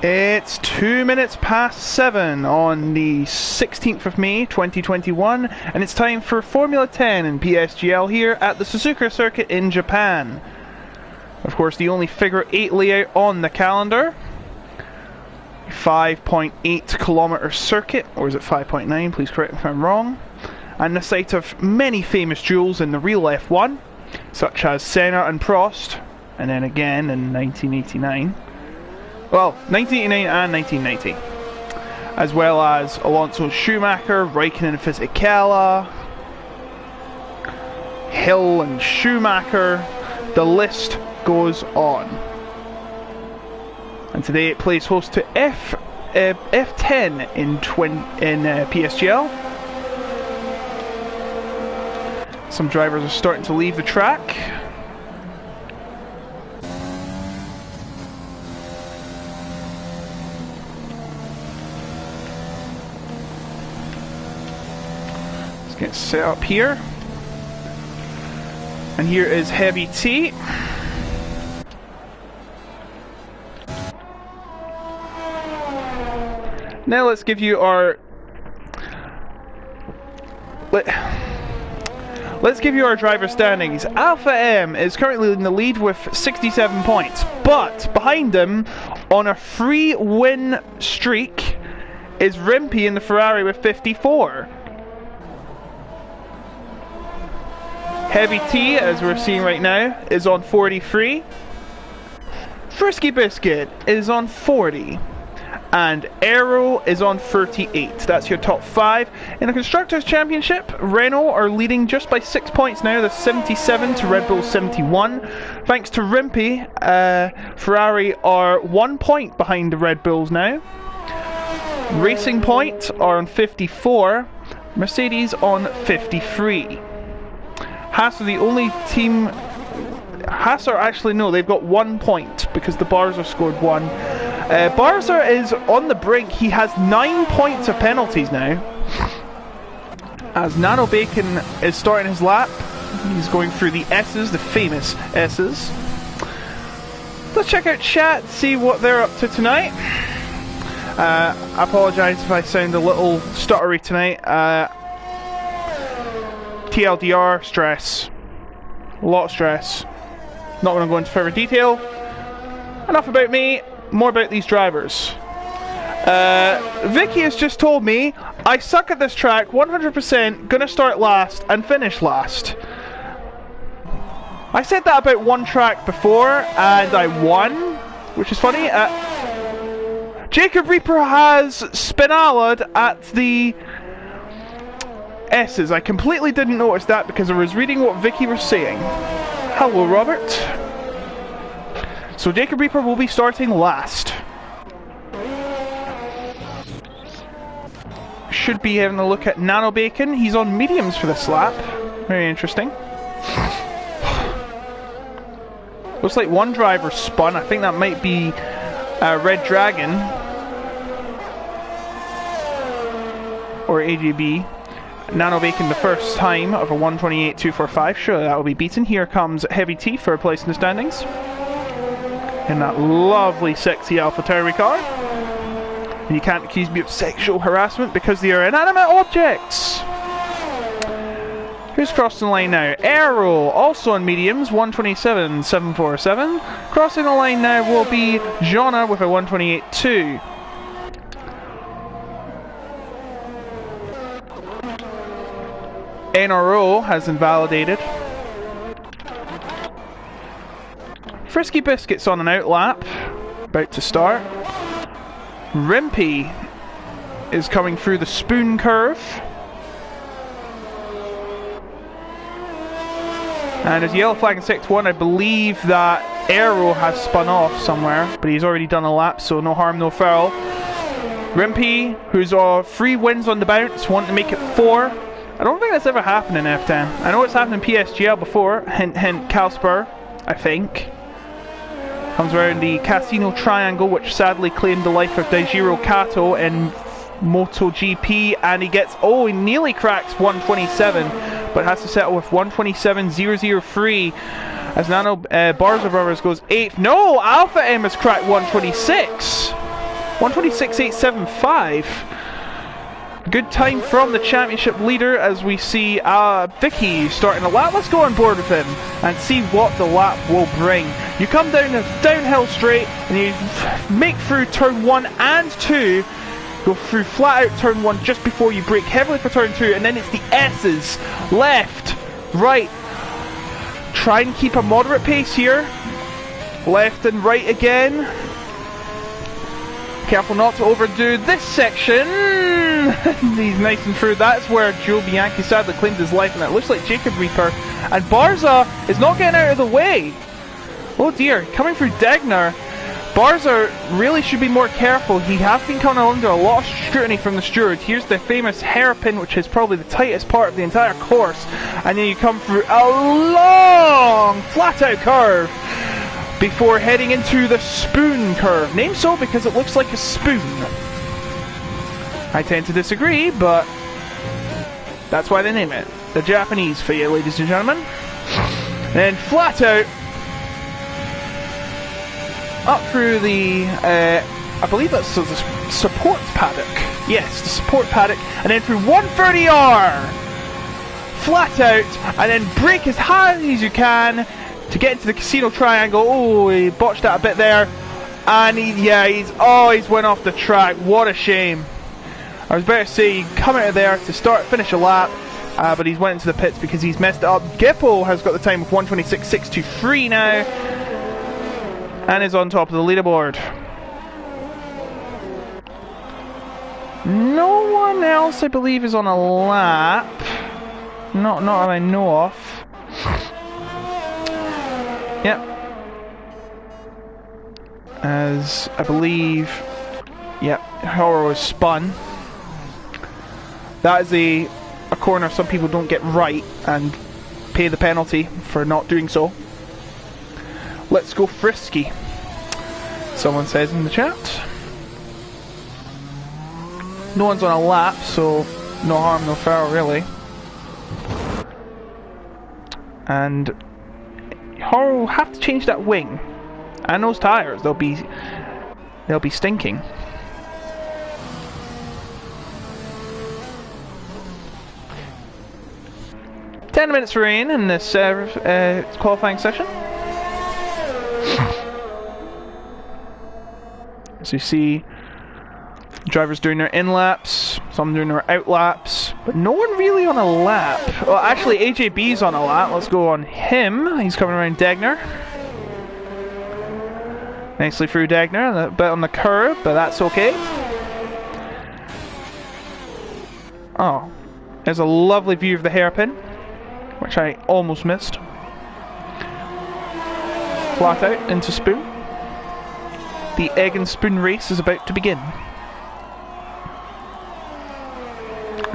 It's 2 minutes past 7 on the 16th of May 2021, and it's time for Formula 10 in PSGL here at the Suzuka circuit in Japan. Of course, the only figure 8 layout on the calendar. 5.8 kilometer circuit, or is it 5.9? Please correct me if I'm wrong. And the site of many famous duels in the real F1, such as Senna and Prost, and then again in 1989. Well, 1989 and 1990. As well as Alonso and Schumacher, Raikkonen and Fisichella, Hill and Schumacher. The list goes on. And today it plays host to F10 in PSGL. Some drivers are starting to leave the track. Let's get set up here. And here is Heavy T. Now let's give you our let's give you our driver standings. Alpha M is currently in the lead with 67 points, but behind him on a free win streak is Rimpy in the Ferrari with 54. Heavy T, as we're seeing right now, is on 43. Frisky Biscuit is on 40. And Aero is on 38. That's your top 5. In the Constructors' Championship, Renault are leading just by 6 points now. They're 77 to Red Bull 71. Thanks to Rimpy, Ferrari are 1 point behind the Red Bulls now. Racing Point are on 54. Mercedes on 53. Haas are the only team... Haas are actually, no, they've got 1 point because the Barza scored 1. Barza is on the brink. He has 9 points of penalties now. As Nano Bacon is starting his lap, he's going through the S's, the famous S's. Let's check out chat, see what they're up to tonight. I apologise if I sound a little stuttery tonight. TLDR, stress. A lot of stress. Not going to go into further detail. Enough about me, more about these drivers. Vicky has just told me I suck at this track 100%, gonna start last and finish last. I said that about one track before and I won, which is funny. Jacob Reaper has spinalaed at the S's. I completely didn't notice that because I was reading what Vicky was saying. Hello, Robert. So Jacob Reaper will be starting last. Should be having a look at Nano Bacon. He's on mediums for this lap. Very interesting. Looks like one driver spun. I think that might be Red Dragon. Or AJB. Nano Bacon the first time of a 128.245. Surely that will be beaten. Here comes Heavy T for a place in the standings. In that lovely, sexy AlphaTauri car. And you can't accuse me of sexual harassment because they are inanimate objects. Who's crossing the line now? Aero, also on mediums, 127.747. Crossing the line now will be Jonna with a 128.2. NRO has invalidated. Frisky Biscuit's on an out lap, about to start. Rimpy is coming through the spoon curve. And there's a yellow flag in Sector 1. I believe that Aero has spun off somewhere, but he's already done a lap, so no harm, no foul. Rimpy, who's 3 wins on the bounce, wanting to make it 4. I don't think that's ever happened in F10. I know it's happened in PSGL before, hint hint Calspur, I think. Comes around the Casino Triangle, which sadly claimed the life of Daijiro Kato in MotoGP, and he gets, oh, he nearly cracks 127, but has to settle with 127.003 as Nano Barza Brothers goes 8th. No, Alpha M has cracked 126. 126.875. Good time from the championship leader as we see Vicky starting a lap. Let's go on board with him and see what the lap will bring. You come down a downhill straight and you make through turn 1 and 2. Go through flat out turn 1 just before you brake heavily for turn 2, and then it's the S's. Left, right. Try and keep a moderate pace here. Left and right again. Careful not to overdo this section. He's nice and through. That's where Joe Bianchi sadly claimed his life, and it looks like Jacob Reaper. And Barza is not getting out of the way. Oh dear, coming through Degner. Barza really should be more careful. He has been coming under a lot of scrutiny from the steward. Here's the famous hairpin, which is probably the tightest part of the entire course. And then you come through a long, flat-out curve before heading into the spoon curve. Named so because it looks like a spoon. I tend to disagree, but that's why they name it. The Japanese for you, ladies and gentlemen. And flat out up through the, I believe that's the support paddock. Yes, the support paddock. And then through 130R. Flat out. And then brake as hard as you can to get into the casino triangle. Oh, he botched that a bit there. And he's went off the track. What a shame. I was about to say, you come out of there to finish a lap, but he's went into the pits because he's messed it up. Gippo has got the time of 126.623 now, and is on top of the leaderboard. No one else, I believe, is on a lap. Not that I know of. Yep. As I believe, yep, Horo is spun. That is a corner some people don't get right and pay the penalty for not doing so. Let's go frisky, someone says in the chat. No one's on a lap, so no harm, no foul really. And Horo will have to change that wing and those tires. They'll be stinking. Ten minutes rain in this qualifying session. So you see drivers doing their in laps, some doing their out laps, but no one really on a lap. Well, actually AJB's on a lap. Let's go on him. He's coming around Degner. Nicely through Degner, a bit on the curve, but that's okay. Oh, there's a lovely view of the hairpin, which I almost missed. Flat out into spoon. The egg and spoon race is about to begin.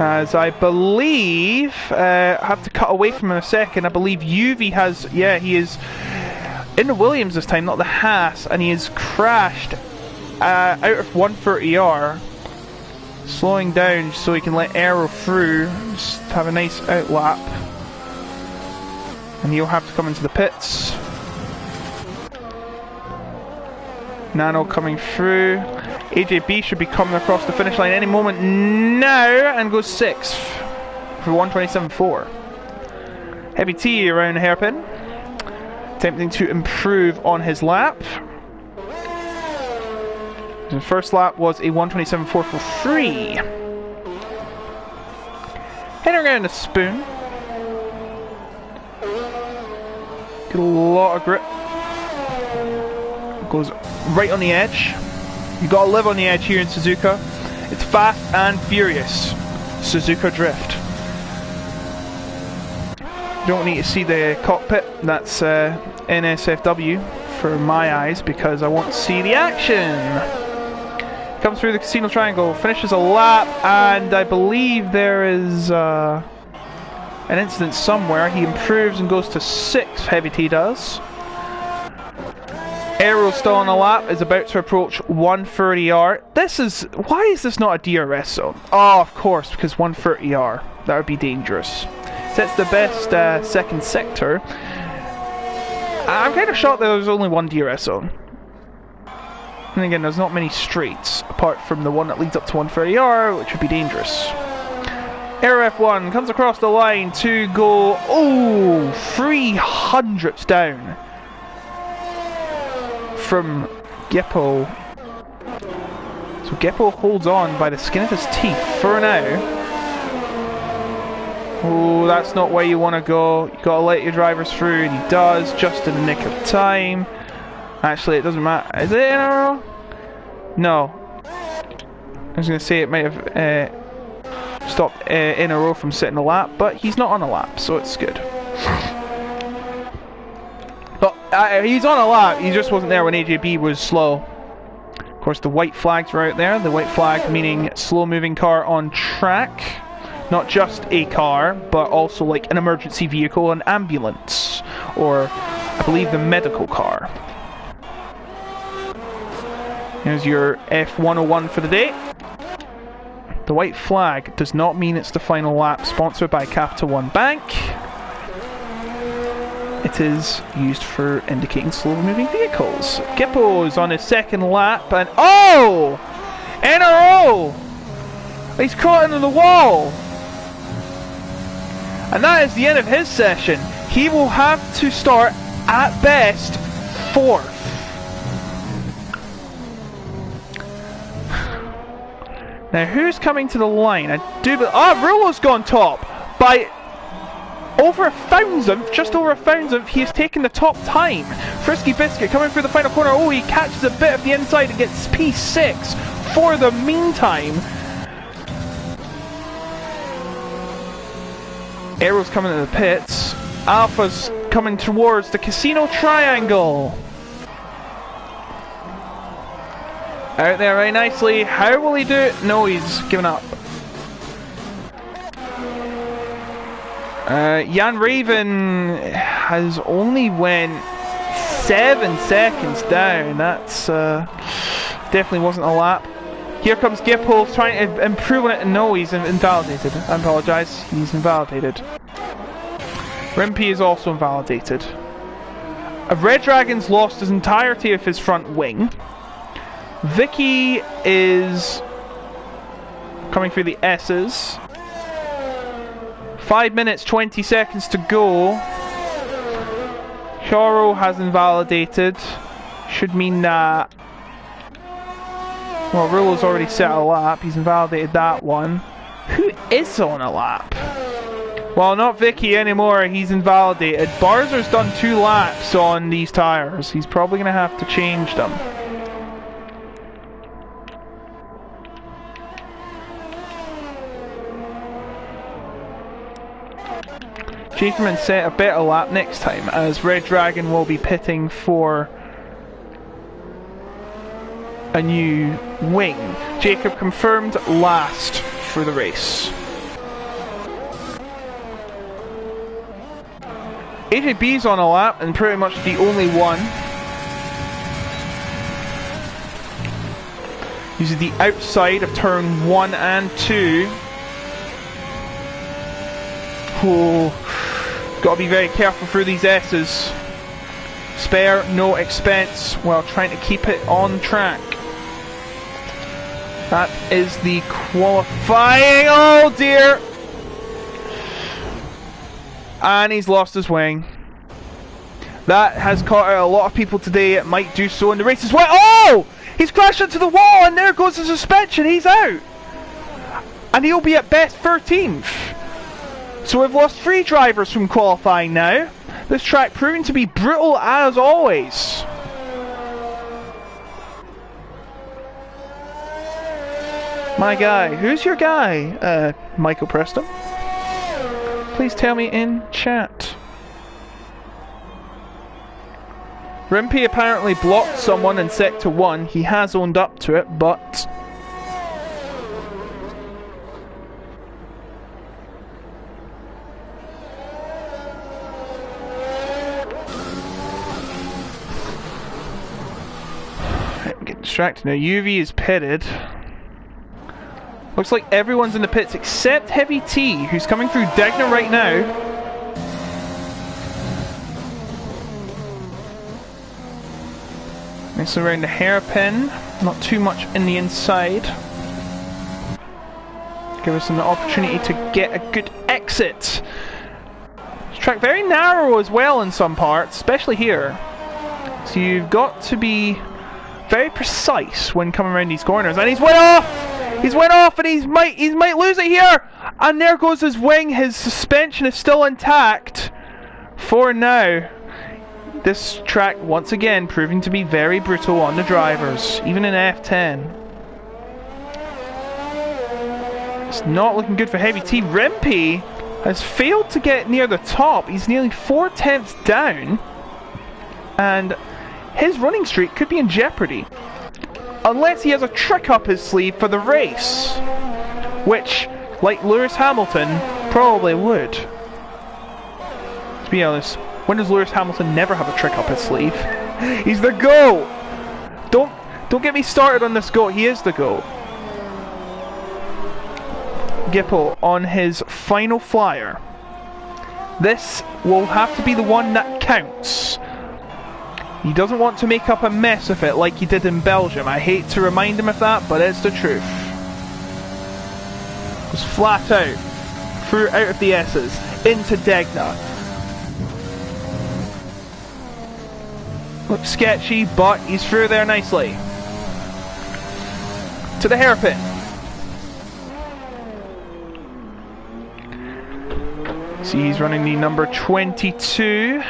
As I believe, I have to cut away from him a second. I believe Yuvi has, he is in the Williams this time, not the Haas, and he has crashed out of 130R, slowing down so he can let Aero through, just have a nice out lap, and he'll have to come into the pits. Nano coming through. AJB should be coming across the finish line any moment now and goes 6th for 127.4. Heavy T around the hairpin, attempting to improve on his lap. The first lap was a 127.443. Heading around the spoon. Get a lot of grip. Goes right on the edge. You gotta live on the edge here in Suzuka. It's fast and furious. Suzuka drift. You don't need to see the cockpit. That's NSFW for my eyes because I want to see the action. Comes through the casino triangle, finishes a lap, and I believe there is an incident somewhere. He improves and goes to 6th. Heavy T does. Aero still on the lap, is about to approach 130R. Why is this not a DRS zone? Oh, of course, because 130R. That would be dangerous. Sets the best second sector. I'm kind of shocked that there's only one DRS zone. And again, there's not many straights, apart from the one that leads up to 130R, which would be dangerous. Air F1 comes across the line to go, 300ths down from Gippo. So Gippo holds on by the skin of his teeth for now. Oh, that's not where you want to go. You gotta let your drivers through, and he does, just in the nick of time. Actually, it doesn't matter. Is it in a row? No. I was gonna say it might have stopped in a row from sitting a lap, but he's not on a lap, so it's good. But he's on a lap, he just wasn't there when AJB was slow. Of course, the white flags were out there. The white flag meaning slow moving car on track. Not just a car, but also like an emergency vehicle, an ambulance, or I believe the medical car. Here's your F101 for the day. The white flag does not mean it's the final lap. Sponsored by Capital One Bank. It is used for indicating slow-moving vehicles. Gippo's on his second lap, and oh! NRO! He's caught into the wall! And that is the end of his session. He will have to start, at best, 4th. Now, who's coming to the line? I do believe... Rulo's gone top by over a thousandth, just over a thousandth. He has taken the top time. Frisky Biscuit coming through the final corner. Oh, he catches a bit of the inside and gets P6 for the meantime. Aero's coming to the pits. Alpha's coming towards the casino triangle. Out there very nicely. How will he do it? No, he's given up. Jan Raven has only went 7 seconds down. That's definitely wasn't a lap. Here comes Gippo trying to improve on it. No, he's invalidated. I apologise. He's invalidated. Rimpy is also invalidated. Red Dragon's lost his entirety of his front wing. Vicky is coming through the S's. 5 minutes, 20 seconds to go. Charo has invalidated. Should mean that... Well, Rulo's already set a lap. He's invalidated that one. Who is on a lap? Well, not Vicky anymore. He's invalidated. Barzer's done 2 laps on these tyres. He's probably going to have to change them. Jacob set a better lap next time, as Red Dragon will be pitting for a new wing. Jacob confirmed last for the race. AJB's on a lap and pretty much the only one. Uses the outside of turn 1 and 2. Oh, gotta be very careful through these S's. Spare no expense while trying to keep it on track. That is the qualifying. Oh dear! And he's lost his wing. That has caught out a lot of people today. It might do so in the race as well. Oh! He's crashed into the wall, and there goes the suspension. He's out. And he'll be at best 13th. So we've lost 3 drivers from qualifying now. This track proving to be brutal as always. My guy. Who's your guy? Michael Preston. Please tell me in chat. Rimpy apparently blocked someone in Sector 1. He has owned up to it, but... I'm getting distracted now. UV is pitted. Looks like everyone's in the pits except Heavy T, who's coming through Degner right now. Next around the hairpin. Not too much in the inside. Give us an opportunity to get a good exit. This track very narrow as well in some parts, especially here. So you've got to be very precise when coming around these corners. And he's went off! He's went off and he might lose it here! And there goes his wing. His suspension is still intact for now. This track once again proving to be very brutal on the drivers, even in F10. It's not looking good for Heavy T. Rimpy has failed to get near the top. He's nearly 4 tenths down, and his running streak could be in jeopardy unless he has a trick up his sleeve for the race, which, like Lewis Hamilton, probably would. To be honest, when does Lewis Hamilton never have a trick up his sleeve? He's the GOAT! Don't get me started on this GOAT. He is the GOAT. Gippo on his final flyer. This will have to be the one that counts. He doesn't want to make up a mess of it like he did in Belgium. I hate to remind him of that, but it's the truth. Just flat out. Through out of the S's. Into Degna. Looks sketchy, but he's through there nicely. To the hairpin. See, he's running the number 22,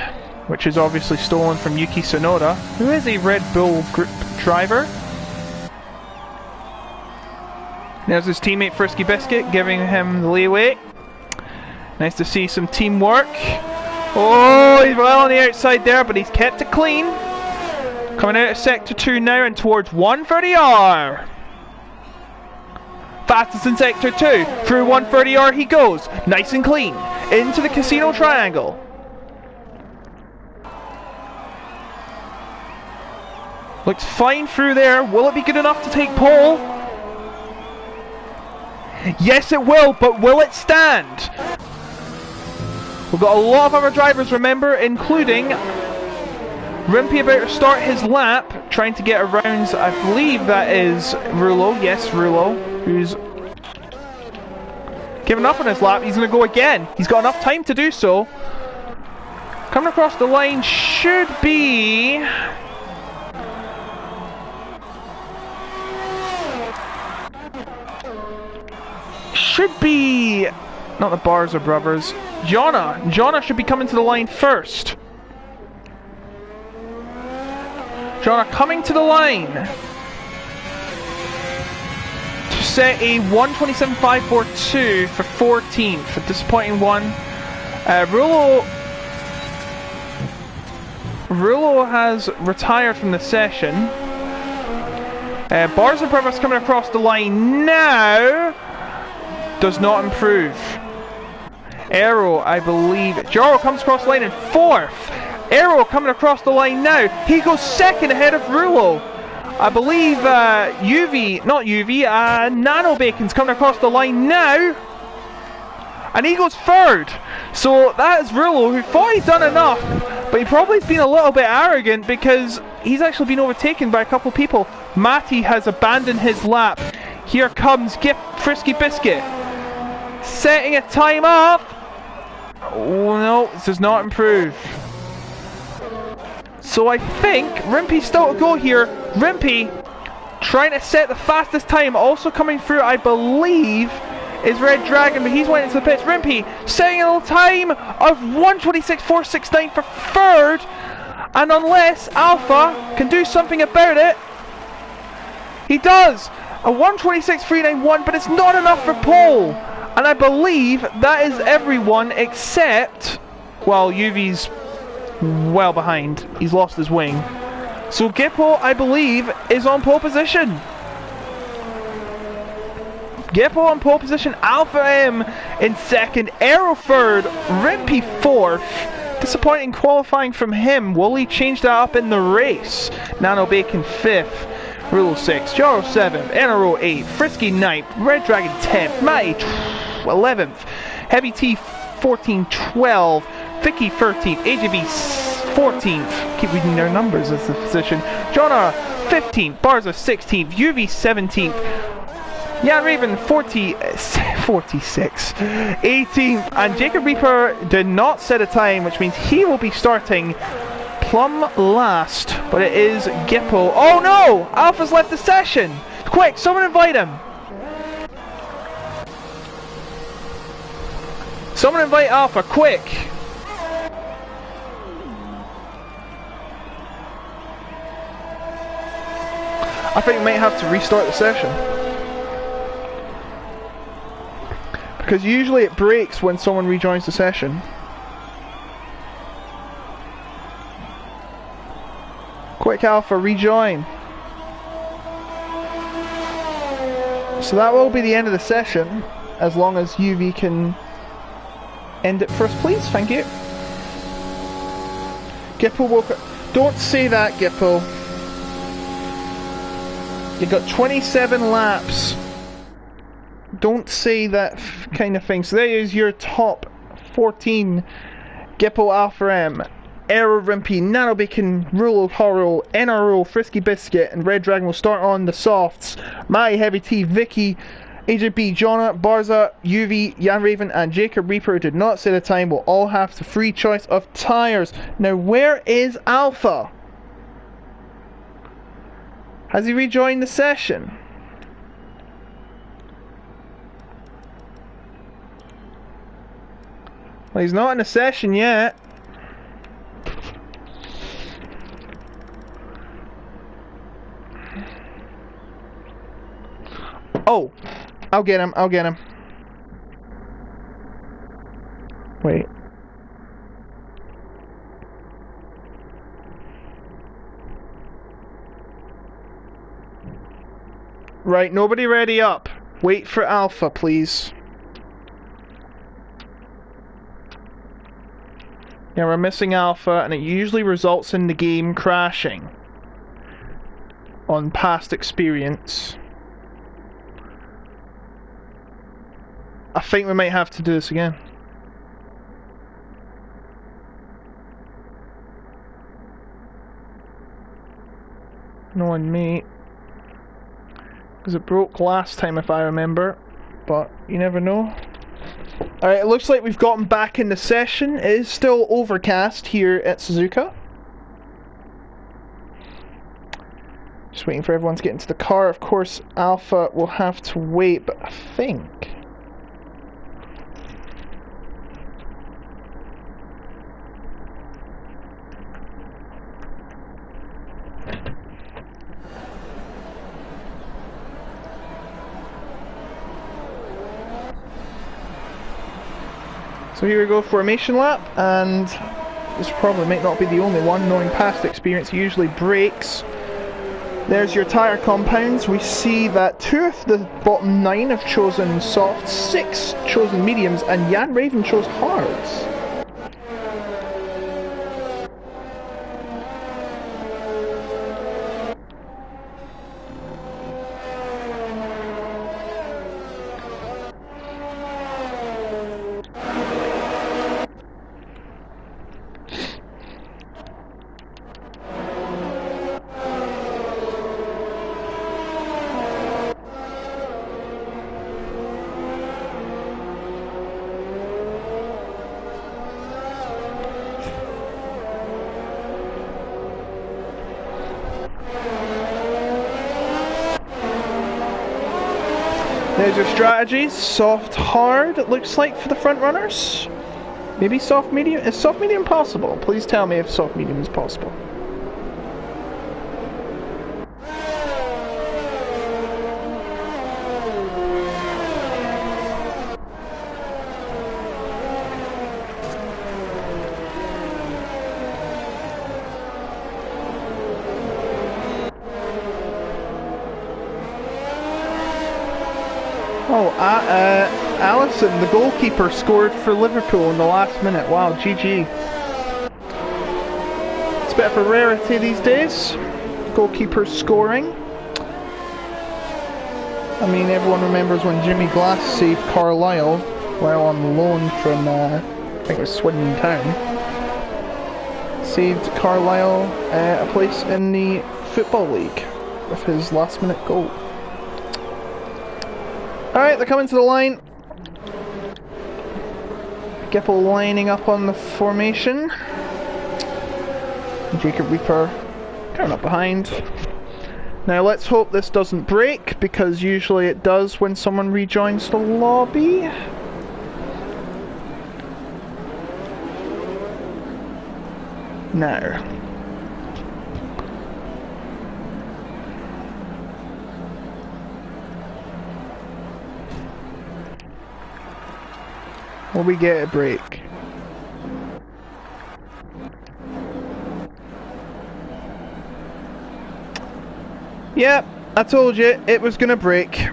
which is obviously stolen from Yuki Tsunoda, who is a Red Bull Group driver. There's his teammate Frisky Biscuit giving him the leeway. Nice to see some teamwork. Oh, he's well on the outside there, but he's kept it clean. Coming out of Sector 2 now and towards 130R. Fastest in Sector 2. Through 130R he goes. Nice and clean. Into the Casino Triangle. Looks fine through there. Will it be good enough to take pole? Yes, it will, but will it stand? We've got a lot of other drivers, remember, including Rimpy about to start his lap, trying to get around, I believe that is Rulo. Yes, Rulo, who's given up on his lap. He's going to go again. He's got enough time to do so. Coming across the line should be... not the Barza brothers. Jonna should be coming to the line first. Jonna coming to the line to set a 1:27.542 for 14th. A disappointing one. Rulo has retired from the session. Barza brothers coming across the line now. Does not improve. Aero, I believe. Jaro comes across the line in 4th. Aero coming across the line now. He goes 2nd ahead of Rulo. I believe Nano Bacon's coming across the line now. And he goes 3rd. So that is Rulo, who thought he'd done enough. But he probably has been a little bit arrogant because he's actually been overtaken by a couple of people. Matty has abandoned his lap. Here comes Frisky Biscuit. Setting a time up. Oh no, this does not improve. So I think Rimpy's still to go here. Rimpy trying to set the fastest time. Also coming through, I believe, is Red Dragon, but he's went into the pits. Rimpy setting a little time of 1:26.469 for 3rd. And unless Alpha can do something about it, he does. A 1:26.391, but it's not enough for pole. And I believe that is everyone except, well, UV's well behind. He's lost his wing. So Gippo, I believe, is on pole position. Gippo on pole position. Alpha M in 2nd. Aero 3rd. Rimpy 4th. Disappointing qualifying from him. Will he change that up in the race? Nano Bacon 5th. Rulo 6th. Jaro 7th. NRO 8th. Frisky 9th. Red Dragon 10th. Matty 11th. Heavy T 14, 12. Vicky 13th. AJB 14th. Keep reading their numbers as the physician. Jonah 15th. Barza 16th. UV 17th. Yeah, Raven 46, 18th, and Jacob Reaper did not set a time, which means he will be starting plumb last, but it is Gippo. Oh no! Alpha's left the session! Quick, someone invite him! Someone invite Alpha, quick! I think we might have to restart the session. Because usually it breaks when someone rejoins the session. Quick Alpha, rejoin. So that will be the end of the session, as long as UV can end it first, please. Thank you. Gippo woke up. Don't say that, Gippo. You got 27 laps. Don't say that kind of thing. So there is your top 14. Gippo Alpha M, Aero Rimpy, Nano Bacon, Rulo Horo, NRO, Frisky Biscuit, and Red Dragon will start on the softs. My Heavy T, Vicky, AJB, Jonah, Barza, UV, Jan Raven, and Jacob Reaper, who did not say the time, will all have the free choice of tyres. Now, where is Alpha? Has he rejoined the session? Well, he's not in a session yet. Oh, I'll get him, I'll get him. Wait. Right, nobody ready up. Wait for Alpha, please. Yeah, we're missing Alpha, and it usually results in the game crashing. On past experience. I think we might have to do this again. No on me. Because it broke last time if I remember. But you never know. Alright, it looks like we've gotten back in the session. It is still overcast here at Suzuka. Just waiting for everyone to get into the car. Of course, Alpha will have to wait, but I think... So here we go, formation lap, and this probably might not be the only one, knowing past experience usually breaks. There's your tyre compounds. We see that 2 of the bottom 9 have chosen softs, 6 chosen mediums, and Jan Raven chose hards. There's your strategies. Soft, hard, it looks like, for the front runners. Maybe soft, medium. Is soft, medium possible? Please tell me if soft, medium is possible. Oh, Allison, the goalkeeper, scored for Liverpool in the last minute. Wow, GG. It's a bit of a rarity these days, goalkeepers scoring. I mean, everyone remembers when Jimmy Glass saved Carlisle while on loan from, I think it was Swindon Town. saved Carlisle a place in the Football League with his last minute goal. Alright, they're coming to the line. Gipple lining up on the formation. Jacob Reaper coming up behind. Now let's hope this doesn't break, because usually it does when someone rejoins the lobby. Now. Will we get a break? Yep, I told you it was gonna break.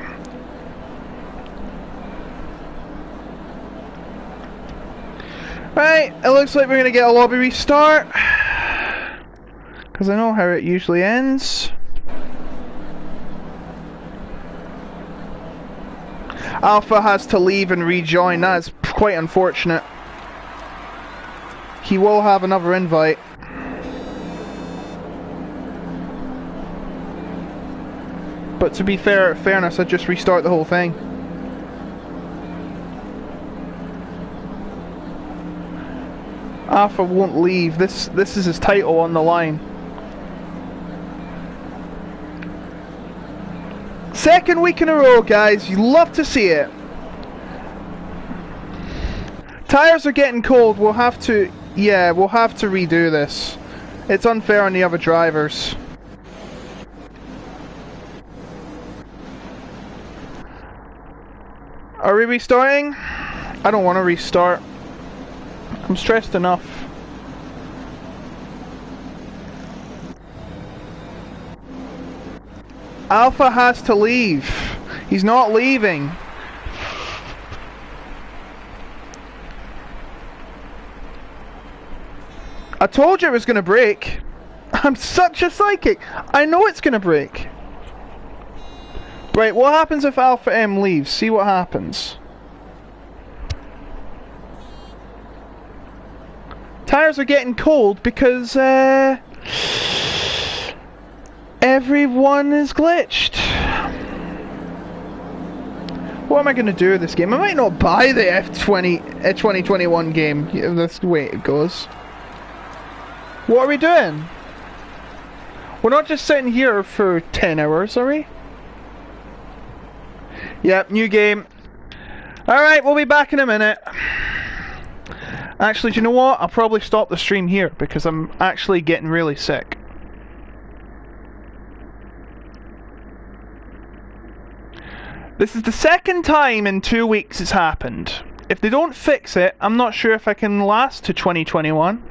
Right, it looks like we're gonna get a lobby restart, because I know how it usually ends. Alpha has to leave and rejoin. That is quite unfortunate. He will have another invite. But to be fairness, I'd just restart the whole thing. Alpha won't leave. This is his title on the line. Second week in a row, guys. You love to see it. Tires are getting cold. We'll have to redo this. It's unfair on the other drivers. Are we restarting? I don't want to restart. I'm stressed enough. Alpha has to leave. He's not leaving. I told you it was going to break. I'm such a psychic. I know it's going to break. Right, what happens if Alpha M leaves? See what happens. Tires are getting cold because everyone is glitched. What am I going to do with this game? I might not buy the F20 2021 game. That's the way it goes. What are we doing? We're not just sitting here for 10 hours, are we? Yep, new game. Alright, we'll be back in a minute. Actually, do you know what? I'll probably stop the stream here because I'm actually getting really sick. This is the second time in 2 weeks it's happened. If they don't fix it, I'm not sure if I can last to 2021.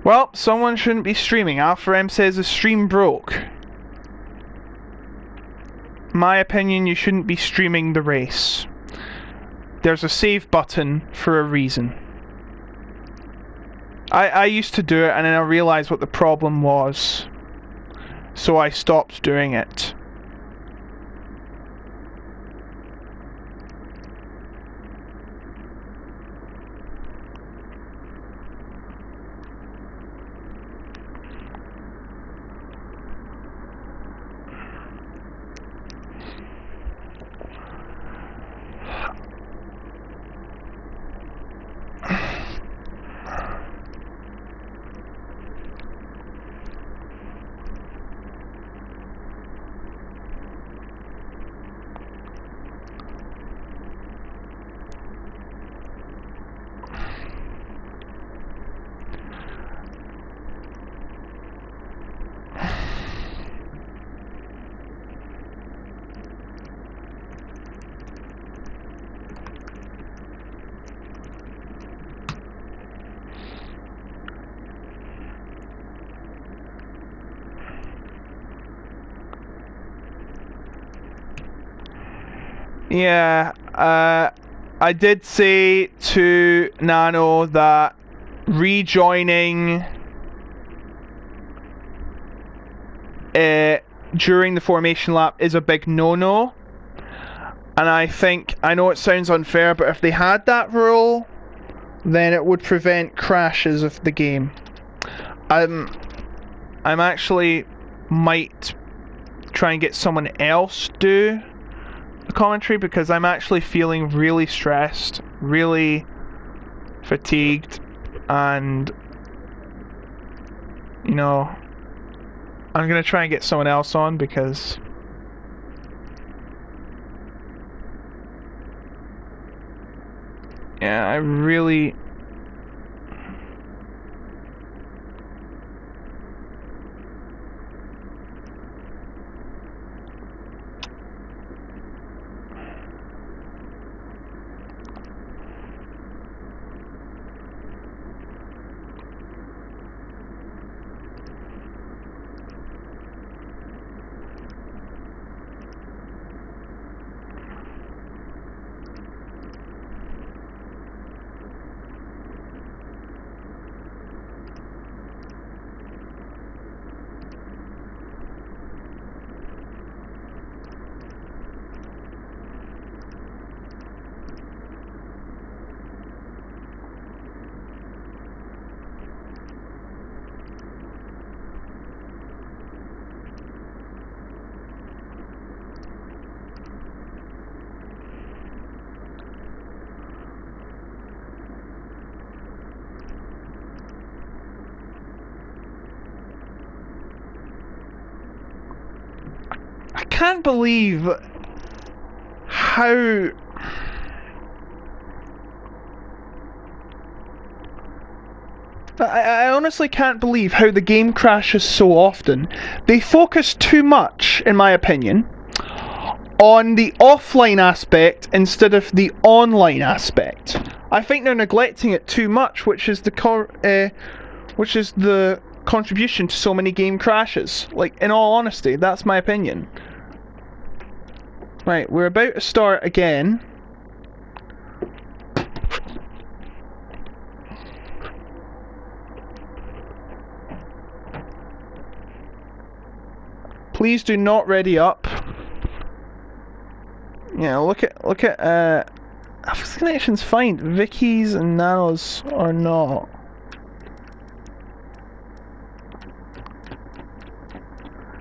Well, someone shouldn't be streaming. Alpha M says the stream broke. My opinion, you shouldn't be streaming the race. There's a save button for a reason. I used to do it and then I realized what the problem was. So I stopped doing it. Yeah, I did say to Nano that rejoining during the formation lap is a big no-no. And I know it sounds unfair, but if they had that rule, then it would prevent crashes of the game. I'm actually might try and get someone else do the commentary because I'm actually feeling really stressed, really fatigued, and you know, I'm gonna try and get someone else on because yeah, I really can't believe how I honestly can't believe how the game crashes so often. They focus too much, in my opinion, on the offline aspect instead of the online aspect. I think they're neglecting it too much, which is the contribution to so many game crashes. Like, in all honesty, that's my opinion. Right, we're about to start again. Please do not ready up. Yeah, look at this connection's fine. Vicky's and Nano's are not.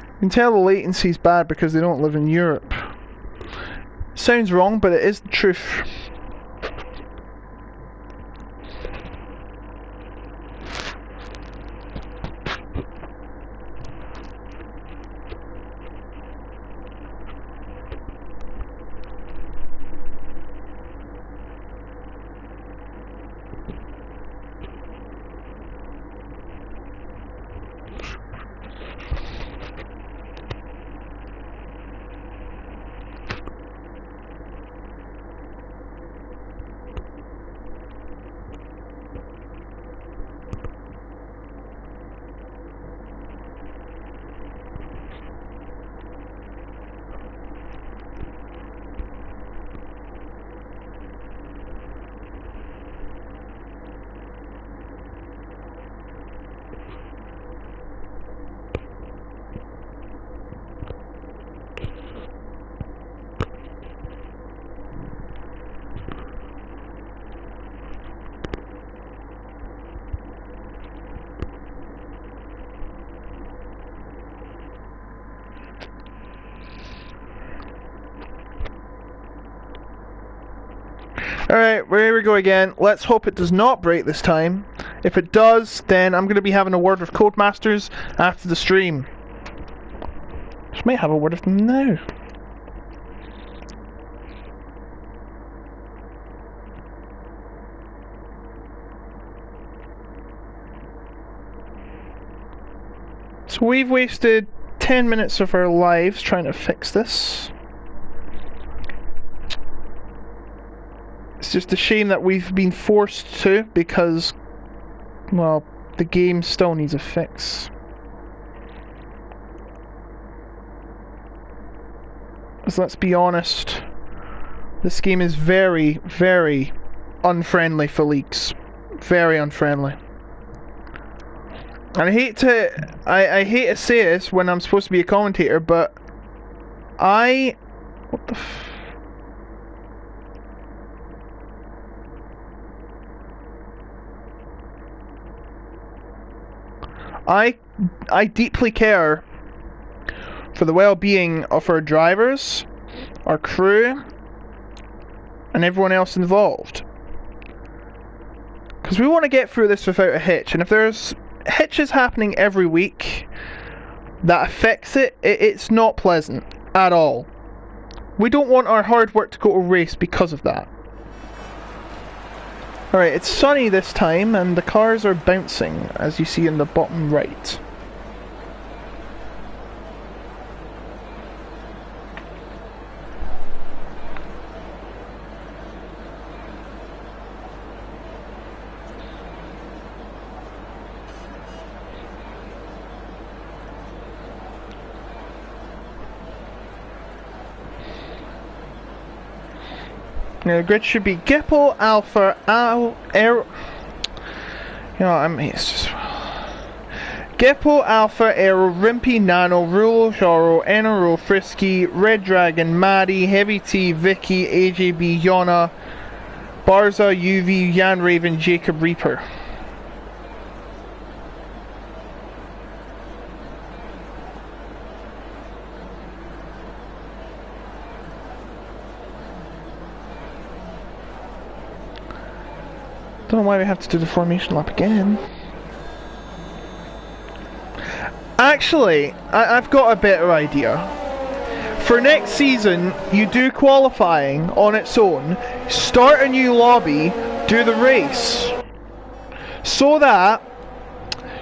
You can tell the latency's bad because they don't live in Europe. Sounds wrong, but it is the truth. Alright, here we go again. Let's hope it does not break this time. If it does, then I'm going to be having a word with Codemasters after the stream. Just might have a word with them now. So we've wasted 10 minutes of our lives trying to fix this. It's just a shame that we've been forced to because, well, the game still needs a fix. Because let's be honest, This game is very, very unfriendly for leaks. Very unfriendly. And I hate to say this when I'm supposed to be a commentator, but what the I deeply care for the well-being of our drivers, our crew, and everyone else involved. Because we want to get through this without a hitch, and if there's hitches happening every week that affects it, it's not pleasant at all. We don't want our hard work to go to waste because of that. Alright, it's sunny this time and the cars are bouncing, as you see in the bottom right. Now the grid should be Gippo, Alpha, Aero. You know, it's just Gippo, Alpha, Aero, Rimpy, Nano, Rulo, Shoro, Enero, Frisky, Red Dragon, Maddie, Heavy T, Vicky, AJB, Yona, Barza, UV, Jan Raven, Jacob Reaper. Don't know why we have to do the formation lap again. Actually, I've got a better idea. For next season, you do qualifying on its own, start a new lobby, do the race. So that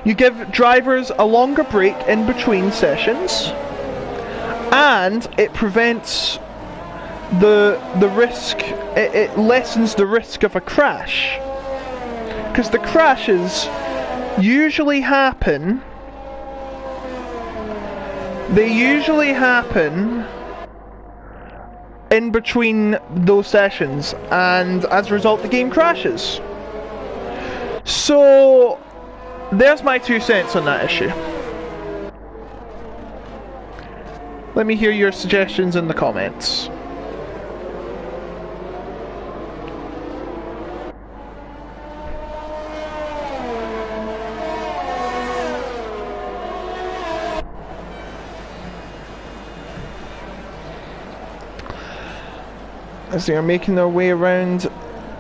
you give drivers a longer break in between sessions, and it prevents the risk, it lessens the risk of a crash. Because the crashes usually happen, in between those sessions, and as a result the game crashes. So there's my 2 cents on that issue. Let me hear your suggestions in the comments. As they are making their way around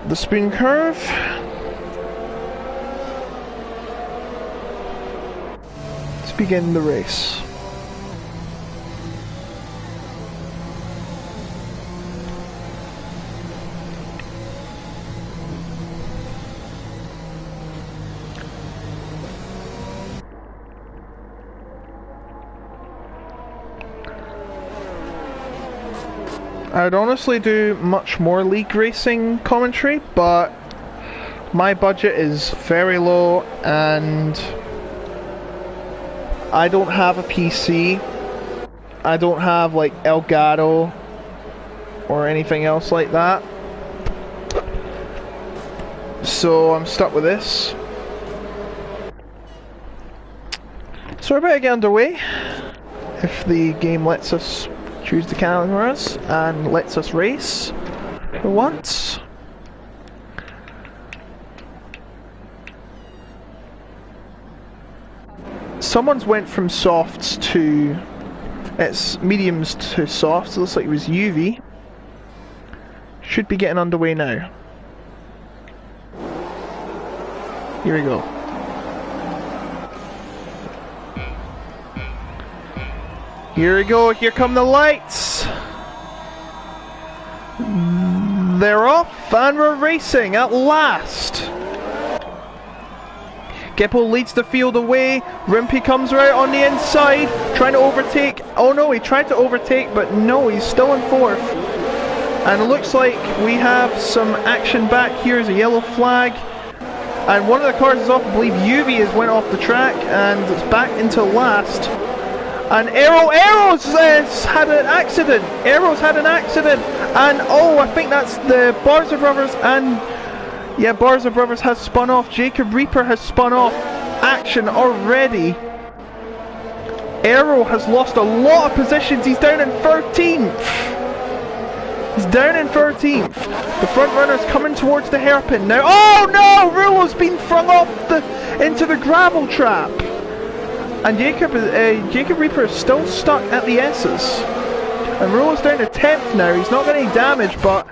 the spoon curve. Let's begin the race. I'd honestly do much more league racing commentary, but my budget is very low and I don't have a PC. I don't have like Elgato or anything else like that. So I'm stuck with this. So we're about to get underway, if the game lets us choose the cameras and lets us race for once. Someone's went from softs to mediums to softs. It looks like it was UV. Should be getting underway now. Here we go. Here we go, here come the lights! They're off and we're racing at last! Gippo leads the field away, Rimpy comes right on the inside, trying to overtake. Oh no, he tried to overtake, but no, he's still in 4th. And it looks like we have some action back. Here's a yellow flag. And one of the cars is off, I believe UV has went off the track, and it's back into last. And Arrow's had an accident. Arrow's had an accident, And oh, I think that's the Barza Brothers, and yeah, Barza Brothers has spun off. Jacob Reaper has spun off action already. Aero has lost a lot of positions. He's down in 13th. He's down in 13th. The front runner's coming towards the hairpin now. Oh no! Rulo's been flung off into the gravel trap. And Jacob Reaper is still stuck at the S's. And Rulo's down to 10th now. He's not got any damage, but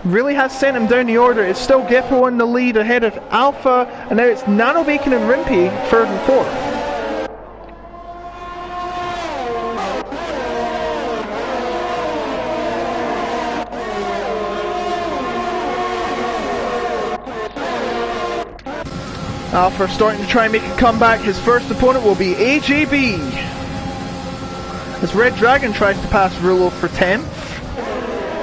really has sent him down the order. It's still Gippo in the lead ahead of Alpha, and now it's Nanobacon and Rimpy 3rd and 4th. Alpha starting to try and make a comeback. His first opponent will be AJB. As Red Dragon tries to pass Rulo for 10th.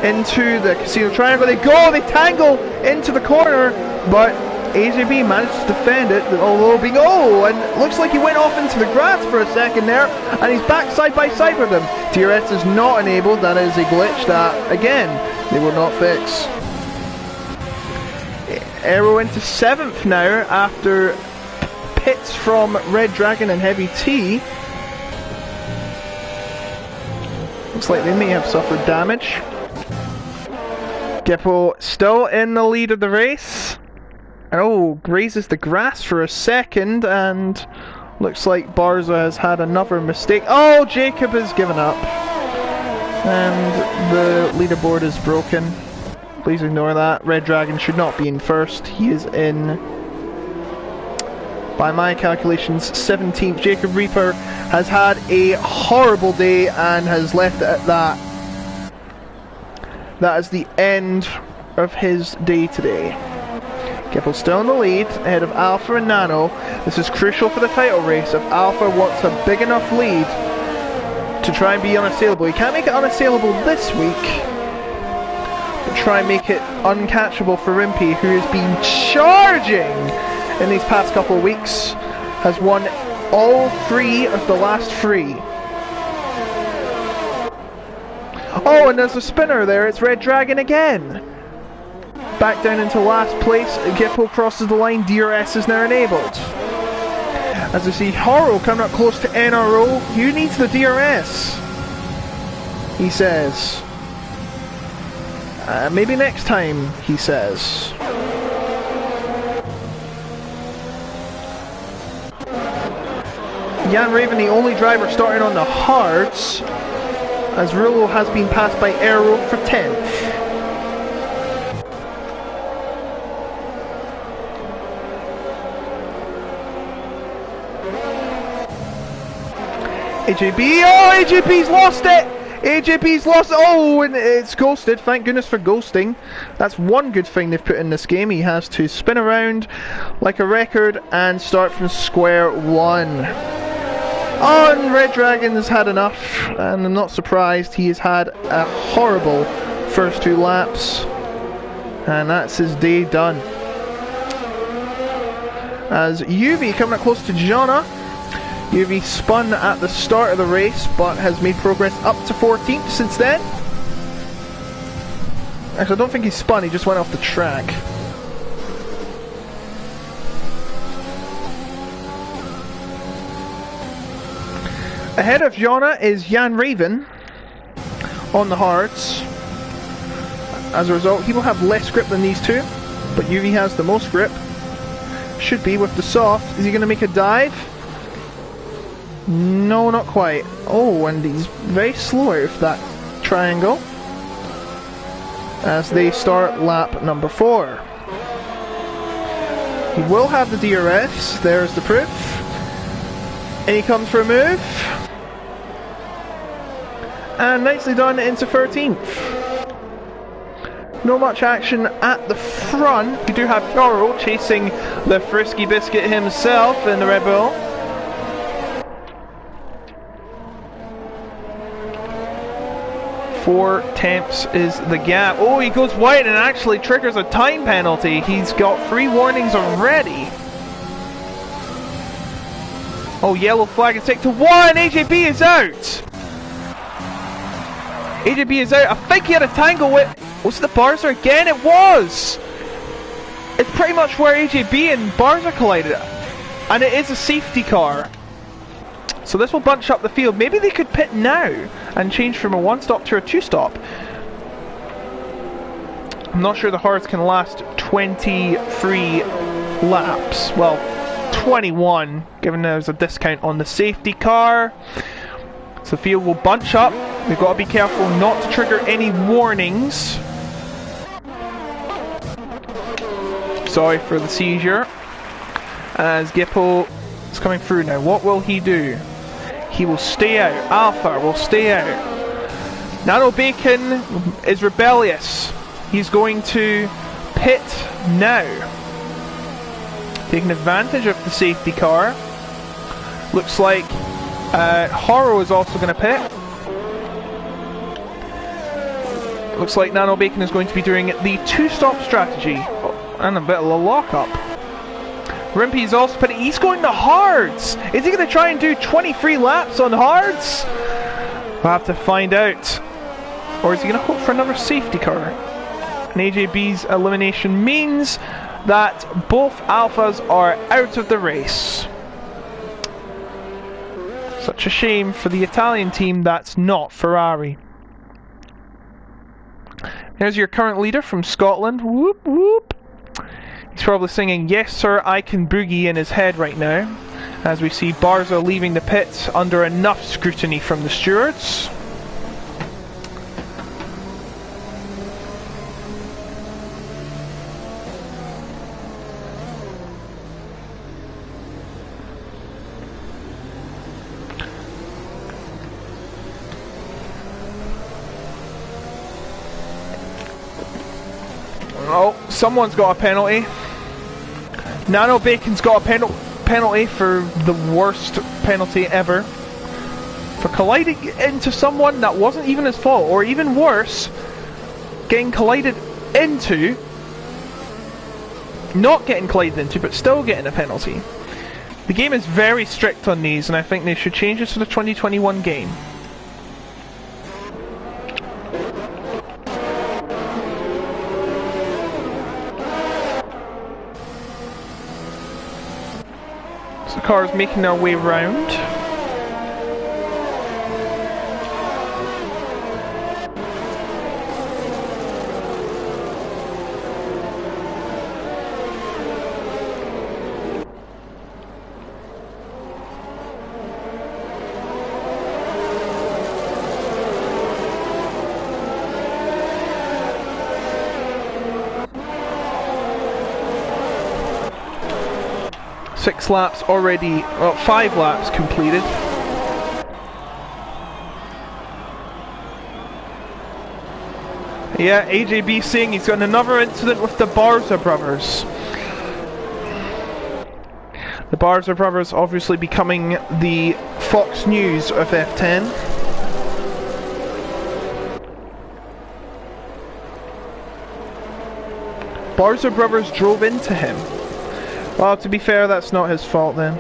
Into the Casino Triangle. They go! They tangle into the corner. But AJB managed to defend it. Although being... Oh! And it looks like he went off into the grass for a second there. And he's back side by side with him. DRS is not enabled. That is a glitch that, again, they will not fix. Aero into 7th now after pits from Red Dragon and Heavy T. Looks like they may have suffered damage. Gippo still in the lead of the race. Oh, grazes the grass for a second, and looks like Barza has had another mistake. Oh, Jacob has given up. And the leaderboard is broken. Please ignore that. Red Dragon should not be in first. He is in, by my calculations, 17th. Jacob Reaper has had a horrible day and has left it at that. That is the end of his day today. Gippo still in the lead, ahead of Alpha and Nano. This is crucial for the title race. If Alpha wants a big enough lead to try and be unassailable. He can't make it unassailable this week. Try and make it uncatchable for Rimpy, who has been charging in these past couple of weeks. Has won all 3 of the last 3. Oh, and there's a spinner there. It's Red Dragon again. Back down into last place. Gippo crosses the line. DRS is now enabled. As we see Horo coming up close to NRO. Who needs the DRS? He says. Maybe next time, he says. Jan Raven, the only driver starting on the hards, as Rulo has been passed by Aero for 10th. AJB, oh, AJB's lost it! AJB's lost, oh, and it's ghosted. Thank goodness for ghosting. That's one good thing they've put in this game. He has to spin around like a record and start from square one. Oh, and Red Dragon has had enough, and I'm not surprised. He has had a horrible first 2 laps, and that's his day done. As UV coming up close to Jonna. UV spun at the start of the race, but has made progress up to 14th since then. Actually, I don't think he spun, he just went off the track. Ahead of Jonna is Jan Raven on the hards. As a result, he will have less grip than these two, but UV has the most grip. Should be with the soft. Is he going to make a dive? No, not quite. Oh, and he's very slow out of that triangle as they start lap number 4. He will have the DRS, there's the proof. And he comes for a move. And nicely done into 13th. No much action at the front. We do have Choro chasing the Frisky Biscuit himself in the Red Bull. Four tenths is the gap. Oh, he goes wide and actually triggers a time penalty. He's got 3 warnings already. Oh, yellow flag is take to 1. AJB is out. AJB is out. I think he had a tangle with... Was it the Barza again? It was! It's pretty much where AJB and Barza collided. And it is a safety car. So this will bunch up the field. Maybe they could pit now and change from a one-stop to a two-stop. I'm not sure the Hards can last 23 laps. Well, 21, given there's a discount on the safety car. So the field will bunch up. We've got to be careful not to trigger any warnings. Sorry for the seizure. As Gippo is coming through now. What will he do? He will stay out. Alpha will stay out. Nano Bacon is rebellious. He's going to pit now. Taking advantage of the safety car. Looks like Horo is also going to pit. Looks like Nano Bacon is going to be doing the two-stop strategy. Oh, and a bit of a lock-up. Rimpy is also pitting. He's going to hards! Is he going to try and do 23 laps on hards? We'll have to find out. Or is he going to hope for another safety car? And AJB's elimination means that both Alphas are out of the race. Such a shame for the Italian team that's not Ferrari. Here's your current leader from Scotland. Whoop whoop. He's probably singing "Yes Sir, I Can Boogie" in his head right now, as we see Barza leaving the pit under enough scrutiny from the stewards. Oh, someone's got a penalty. Nano Bacon's got a penalty for the worst penalty ever. For colliding into someone that wasn't even his fault, or even worse, getting collided into, not getting collided into, but still getting a penalty. The game is very strict on these, and I think they should change this to the 2021 game. So the cars making their way round. Six laps already, well, 5 laps completed. Yeah, AJB saying he's got another incident with the Barza brothers. The Barza brothers obviously becoming the Fox News of F10. Barza brothers drove into him. Well, to be fair, that's not his fault then.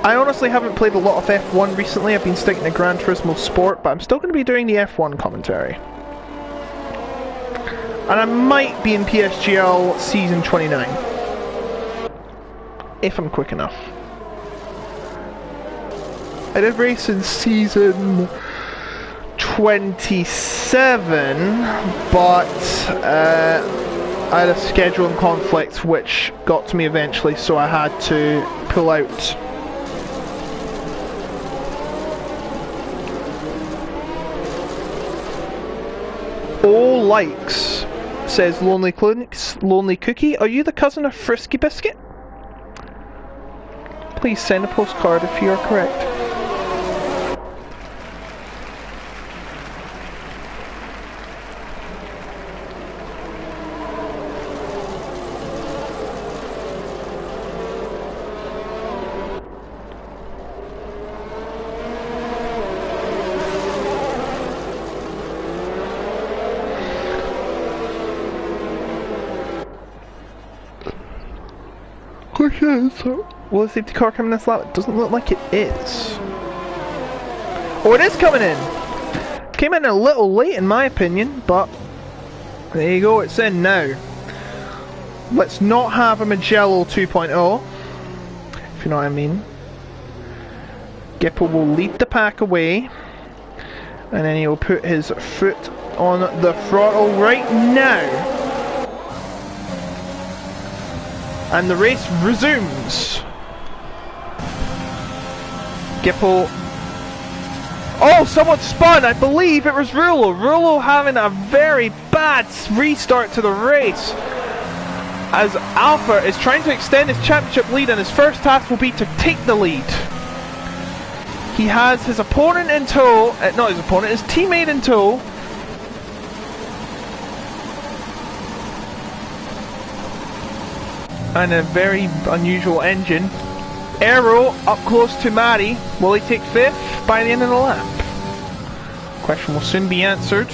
I honestly haven't played a lot of F1 recently. I've been sticking to Gran Turismo Sport, but I'm still going to be doing the F1 commentary. And I might be in PSGL Season 29. If I'm quick enough. I did race in Season 27, but I had a scheduling conflict which got to me eventually, so I had to pull out. Oh, likes, says Lonely Cookie. Are you the cousin of Frisky Biscuit? Please send a postcard if you are correct. Question is, will the safety car come in this lap? It doesn't look like it is. Oh, it is coming in! Came in a little late in my opinion, but there you go, it's in now. Let's not have a Magello 2.0, if you know what I mean. Gippo will lead the pack away, and then he'll put his foot on the throttle right now. And the race resumes. Gippo. Oh, someone spun! I believe it was Rulo. Rulo having a very bad restart to the race. As Alpha is trying to extend his championship lead, and his first task will be to take the lead. He has his opponent in tow, not his opponent, his teammate in tow. And a very unusual engine. Aero up close to Matty. Will he take 5th by the end of the lap? Question will soon be answered.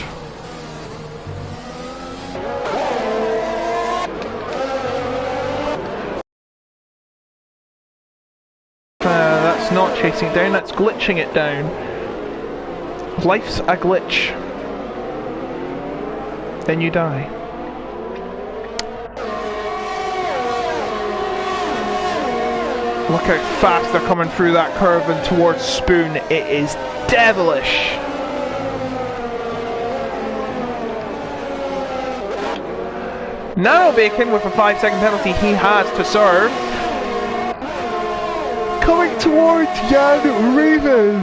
That's not chasing it down, that's glitching it down. Life's a glitch. Then you die. Look how fast they're coming through that curve and towards Spoon. It is devilish. Now Bacon with a 5-second penalty he has to serve. Coming towards Jan Raven.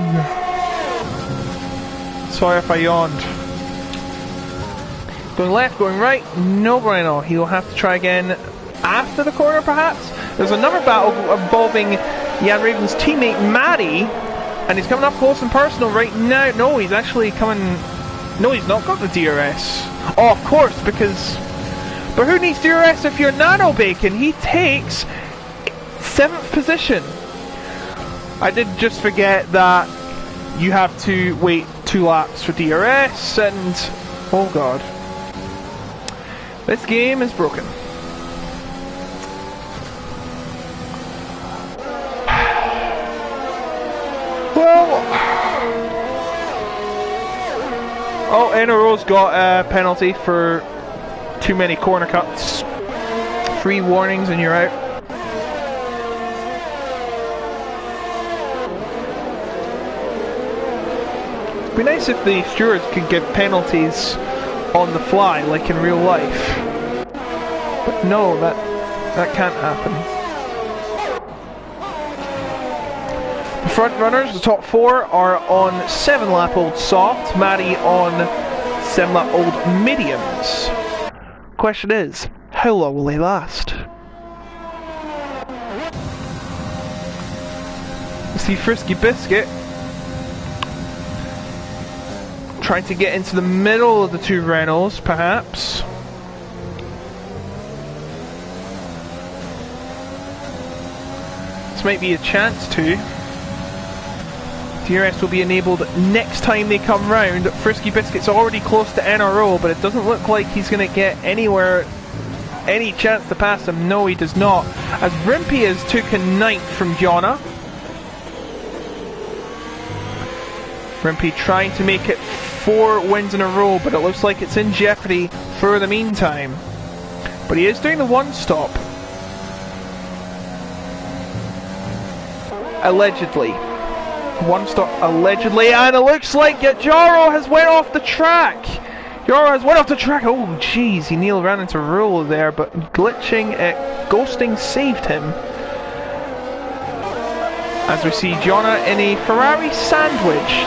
Sorry if I yawned. Going left, going right, no bueno. He will have to try again after the corner perhaps. There's another battle involving Jan Raven's teammate Matty, and he's coming up close and personal right now. No, he's actually coming... No, he's not got the DRS. Oh, of course, because... But who needs DRS if you're Nano Bacon? He takes 7th position. I did just forget that you have to wait 2 laps for DRS, and... Oh god. This game is broken. Oh, NRO's got a penalty for too many corner cuts. 3 warnings and you're out. It'd be nice if the stewards could give penalties on the fly, like in real life. But no, that can't happen. The front runners, the top 4, are on 7-lap-old soft, Matty on 7-lap-old mediums. Question is, how long will they last? You see Frisky Biscuit trying to get into the middle of the 2 Renaults, perhaps. This might be a chance to. DRS will be enabled next time they come round. Frisky Biscuit's already close to NRO, but it doesn't look like he's going to get anywhere, any chance to pass him. No, he does not. As Rimpy has taken 9th from Gianna. Rimpy trying to make it 4 wins in a row, but it looks like it's in jeopardy for the meantime. But he is doing the 1-stop. Allegedly. 1-stop allegedly, and it looks like Jaro has went off the track. Jaro has went off the track. Oh jeez, he nearly ran into Rulo there, but glitching, ghosting saved him. As we see Gianna in a Ferrari sandwich.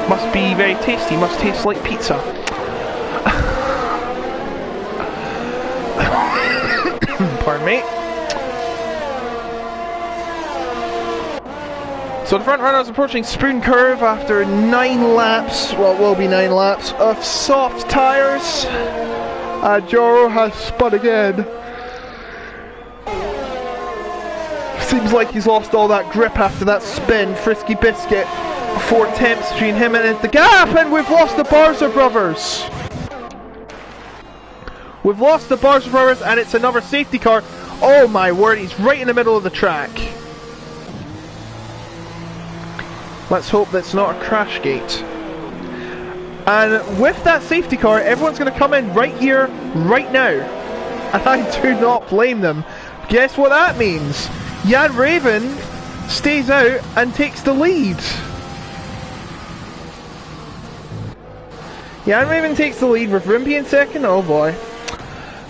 Must be very tasty, must taste like pizza. Pardon me. So the front runner is approaching Spoon Curve after 9 laps, well it will be 9 laps, of soft tyres. Joro has spun again. Seems like he's lost all that grip after that spin. Frisky Biscuit, 4 attempts between him and the gap, and we've lost the Barza brothers. We've lost the Barza brothers, and it's another safety car. Oh my word, he's right in the middle of the track. Let's hope that's not a crash gate. And with that safety car, everyone's going to come in right here, right now. And I do not blame them. Guess what that means? Jan Raven stays out and takes the lead. Jan Raven takes the lead with Rimpy in second. Oh boy.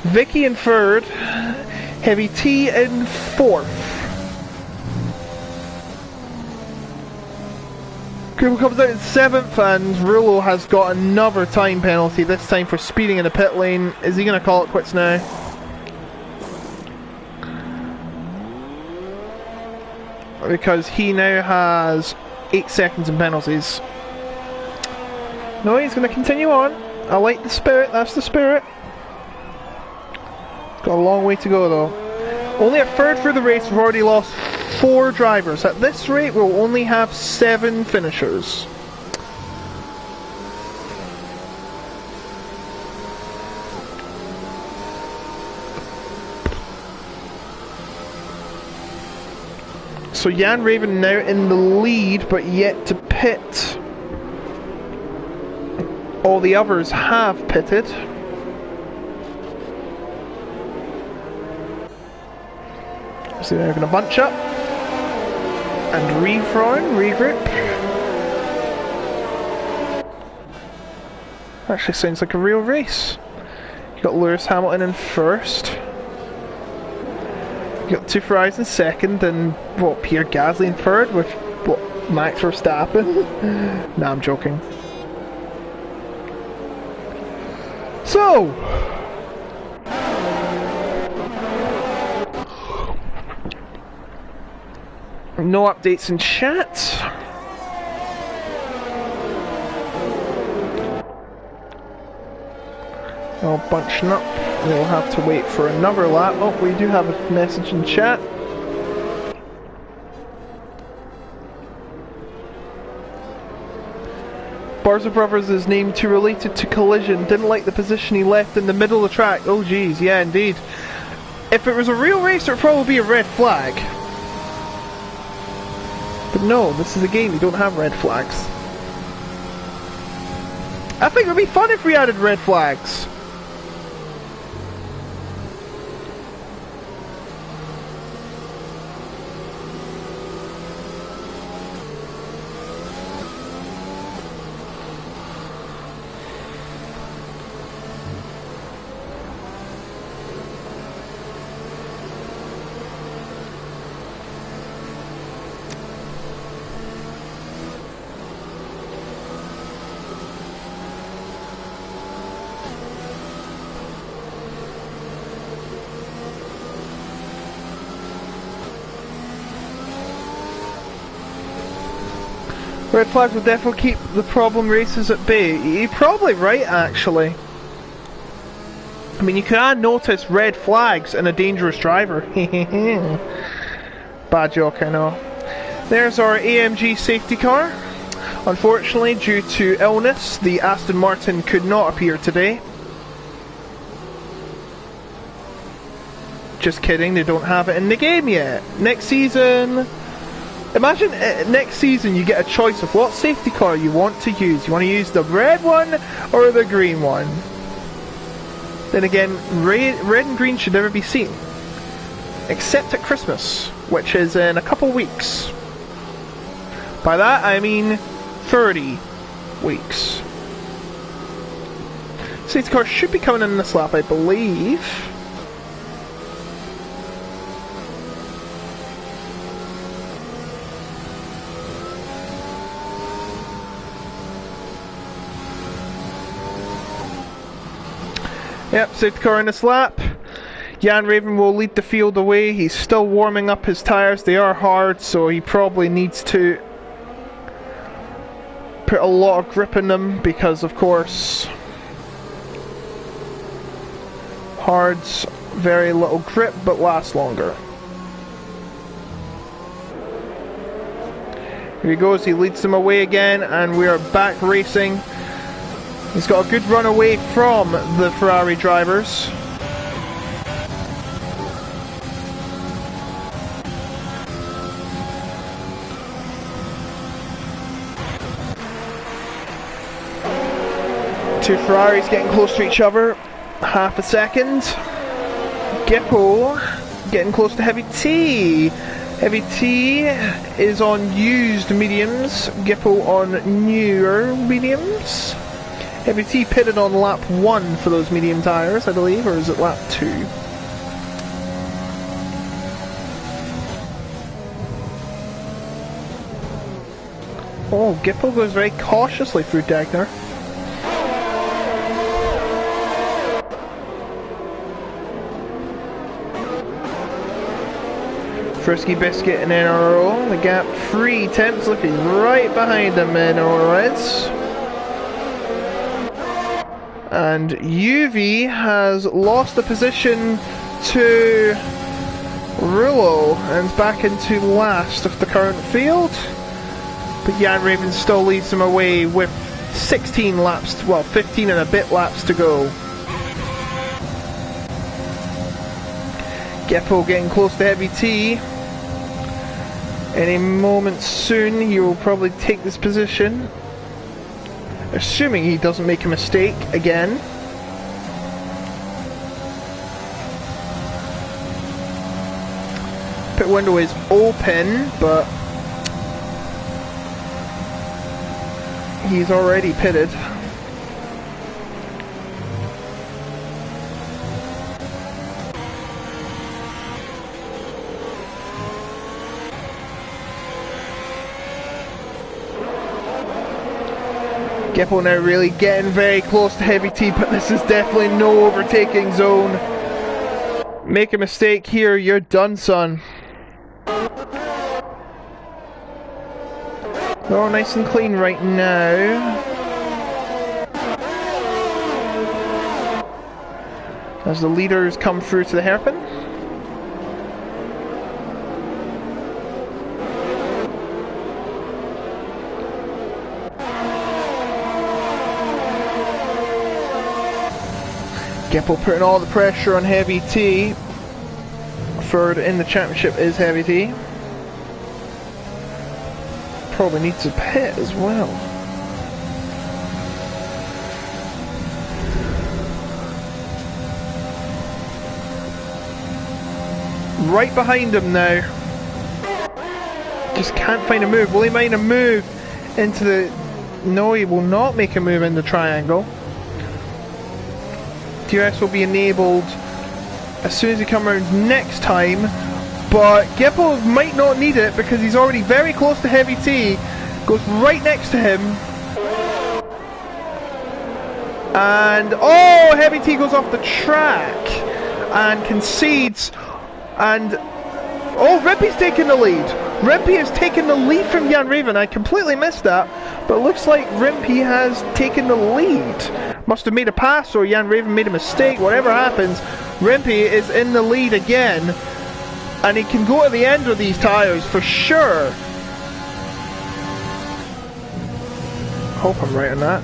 Vicky in third. Heavy T in fourth. Cooper comes out in seventh, and Rulo has got another time penalty, this time for speeding in the pit lane. Is he going to call it quits now? Because he now has 8 seconds in penalties. No, he's going to continue on. I like the spirit, that's the spirit. Got a long way to go though. Only a third through the race, we've already lost 4 drivers. At this rate, we'll only have 7 finishers. So Jan Raven now in the lead, but yet to pit. All the others have pitted. So they're going to bunch up and regroup. Actually sounds like a real race. You got Lewis Hamilton in first. You got two Ferraris in second, and what, Pierre Gasly in third with what, Max Verstappen? Nah, I'm joking. So, no updates in chat. All bunching up. We'll have to wait for another lap. Oh, we do have a message in chat. Barza Brothers is named to related to collision. Didn't like the position he left in the middle of the track. Oh geez, yeah indeed. If it was a real race, it would probably be a red flag. But no, this is a game, you don't have red flags. I think it would be fun if we added red flags. Red flags will definitely keep the problem races at bay. You're probably right, actually. I mean, you can notice red flags in a dangerous driver. Bad joke, I know. There's our AMG safety car. Unfortunately, due to illness, the Aston Martin could not appear today. Just kidding, they don't have it in the game yet. Next season... Imagine next season you get a choice of what safety car you want to use. You want to use the red one or the green one? Then again, red and green should never be seen. Except at Christmas, which is in a couple weeks. By that I mean 30 weeks. Safety car should be coming in this lap, I believe. Yep, safety car in this lap. Jan Raven will lead the field away. He's still warming up his tyres. They are hard, so he probably needs to put a lot of grip in them because, of course, hard's very little grip but lasts longer. Here he goes, he leads them away again, and we are back racing. He's got a good run away from the Ferrari drivers. Two Ferraris getting close to each other. Half a second. Gippo getting close to Heavy T. Heavy T is on used mediums. Gippo on newer mediums. Heavy T pitted on lap 1 for those medium tyres, I believe, or is it lap 2? Oh, Gippo goes very cautiously through Dagner. Frisky Biscuit and NRO, the gap 3 temps looking right behind them, NRO Reds. And UV has lost the position to Rulo and is back into last of the current field. But Jan Raven still leads them away with 16 laps, well 15 and a bit laps to go. Geppo getting close to Heavy T. Any moment soon he will probably take this position. Assuming he doesn't make a mistake again. Pit window is open, but he's already pitted. Gippo now really getting very close to Heavy T, but this is definitely no overtaking zone. Make a mistake here, you're done, son. Oh, nice and clean right now. As the leaders come through to the hairpin. Gippo putting all the pressure on Heavy T. Third in the championship is Heavy T. Probably needs a pit as well. Right behind him now. Just can't find a move. Will he make a move into the... No, he will not make a move in the triangle. DRS will be enabled as soon as he comes around next time, but Gippo might not need it because he's already very close to Heavy T, goes right next to him, and oh, Heavy T goes off the track and concedes, and oh, Rimpy's taking the lead. Rimpy has taken the lead from Jan Raven. I completely missed that, but it looks like Rimpy has taken the lead. Must have made a pass or Jan Raven made a mistake. Whatever happens, Rimpy is in the lead again, and he can go to the end of these tyres for sure. Hope I'm right on that.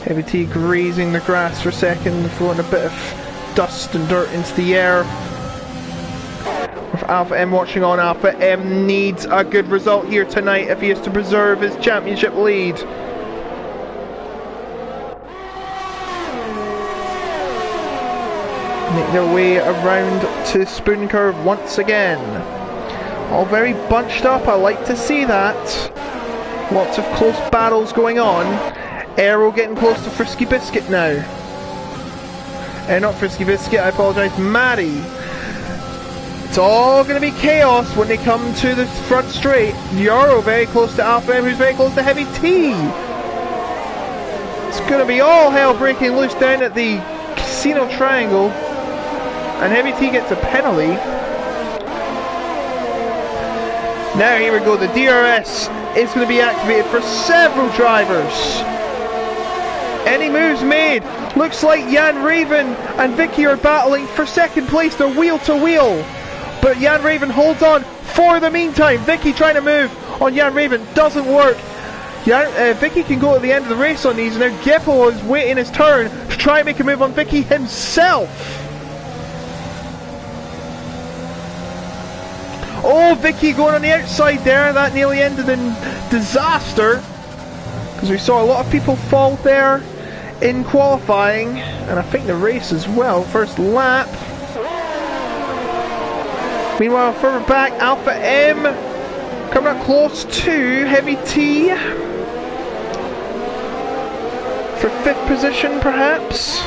Heavy T grazing the grass for a second, throwing a bit of dust and dirt into the air. With Alpha M watching on, Alpha M needs a good result here tonight if he is to preserve his championship lead. Make their way around to Spoon Curve once again. All very bunched up, I like to see that. Lots of close battles going on. Aero getting close to Frisky Biscuit now. Not Frisky Biscuit, I apologise, Maddie. It's all going to be chaos when they come to the front straight. Yaro very close to Alpha M, who's very close to Heavy T. It's going to be all hell breaking loose down at the Casino Triangle. And Heavy T gets a penalty. Now here we go, the DRS is going to be activated for several drivers. Any moves made? Looks like Jan Raven and Vicky are battling for second place. They're wheel to wheel. But Jan Raven holds on for the meantime. Vicky trying to move on Jan Raven. Doesn't work. Vicky can go to the end of the race on these. Now Geppo is waiting his turn to try and make a move on Vicky himself. Oh, Vicky going on the outside there. That nearly ended in disaster. Because we saw a lot of people fall there in qualifying, and I think the race as well. First lap. Meanwhile, further back, Alpha M coming up close to Heavy T for 5th position, perhaps.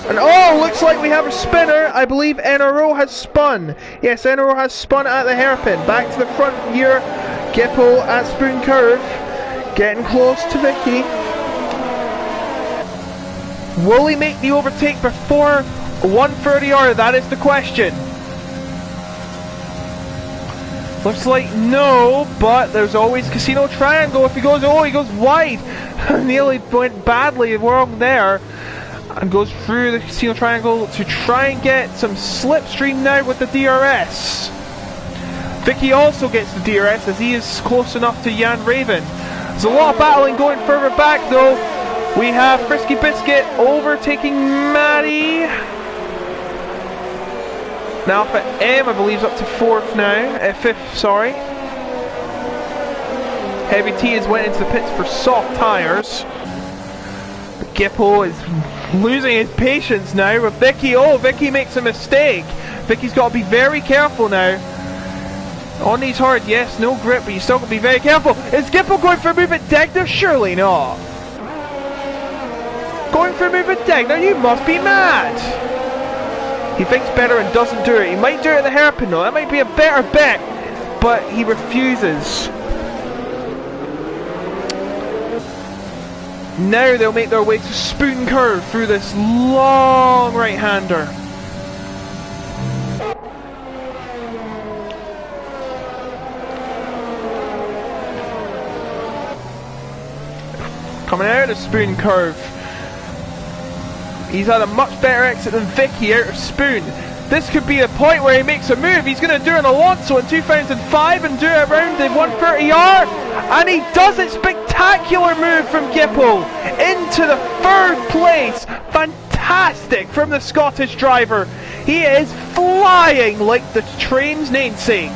And oh, looks like we have a spinner. I believe NRO has spun. Yes, NRO has spun at the hairpin. Back to the front here. Gippo at Spoon Curve. Getting close to Vicky. Will he make the overtake before 1:30 That is the question. Looks like no, but there's always Casino Triangle. If he goes, oh, he goes wide. Nearly went badly wrong there. And goes through the Casino Triangle to try and get some slipstream now with the DRS. Vicky also gets the DRS as he is close enough to Jan Raven. There's a lot of battling going further back though. We have Frisky Biscuit overtaking Maddie. Now Alpha M, I believe, is up to 4th now. 5th, sorry. Heavy T has went into the pits for soft tyres. Gippo is losing his patience now with Vicky. Oh, Vicky makes a mistake. Vicky's got to be very careful now. On these hard, yes, no grip, but you still got to be very careful. Is Gippo going for a move at Degner? Surely not. Going for a move at Degner? You must be mad. He thinks better and doesn't do it. He might do it at the hairpin though. That might be a better bet, but he refuses. Now they'll make their way to Spoon Curve through this long right-hander. Coming out of Spoon Curve. He's had a much better exit than Vicky out of Spoon. This could be a point where he makes a move. He's going to do an Alonso in 2005 and do it around the 130R. And he does it. Spectacular move from Gippo into the 3rd place. Fantastic from the Scottish driver. He is flying like the train's namesake.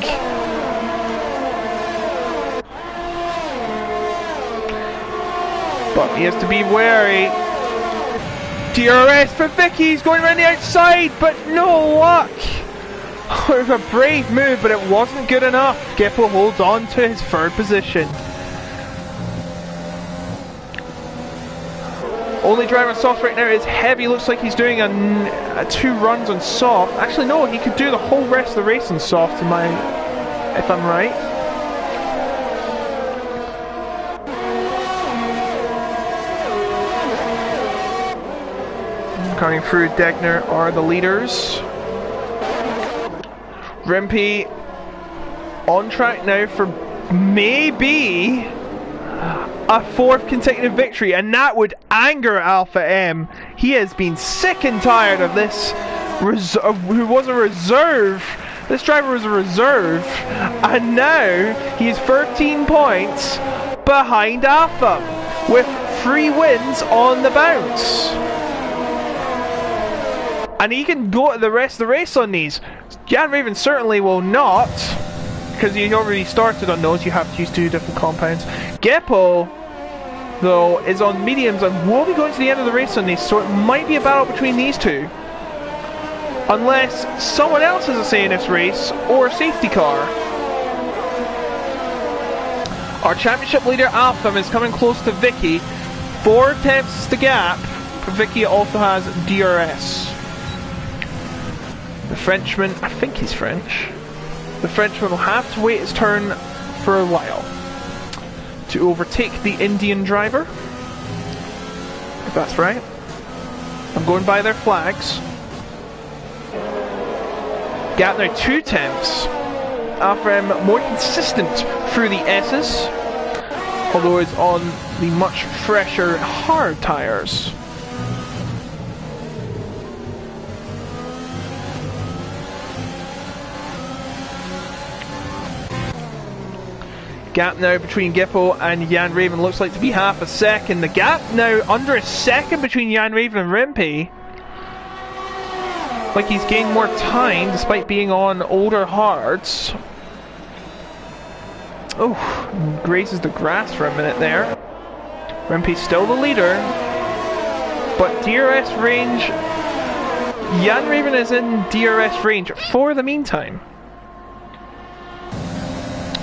But he has to be wary. DRS for Vicky, he's going around the outside, but no luck. It was a brave move, but it wasn't good enough. Gippo holds on to his 3rd position. Only driver on soft right now is Heavy. Looks like he's doing a 2 runs on soft. Actually, no, he could do the whole rest of the race on soft, if I'm right. Coming through Degner are the leaders. Rimpy on track now for maybe a 4th consecutive victory, and that would anger Alpha M. He has been sick and tired of this who was a reserve. This driver was a reserve, and now he's 13 points behind Alpha with 3 wins on the bounce. And he can go to the rest of the race on these. Jan Raven certainly will not, because he already started on those. You have to use 2 different compounds. Gippo, though, is on mediums and will be going to the end of the race on these, so it might be a battle between these 2. Unless someone else has a say in this race, or a safety car. Our championship leader, Alpha, is coming close to Vicky. 4 attempts is the gap. Vicky also has DRS. The Frenchman, I think he's French. The Frenchman will have to wait his turn for a while to overtake the Indian driver. If that's right. I'm going by their flags. Gap now 2 attempts. Alpha M more consistent through the S's, although it's on the much fresher hard tyres. Gap now between Gippo and Jan Raven looks like to be half a second. The gap now under a second between Jan Raven and Rimpy. Like he's gained more time despite being on older hards. Oh, grazes the grass for a minute there. Rimpey's still the leader, but DRS range, Jan Raven is in DRS range for the meantime.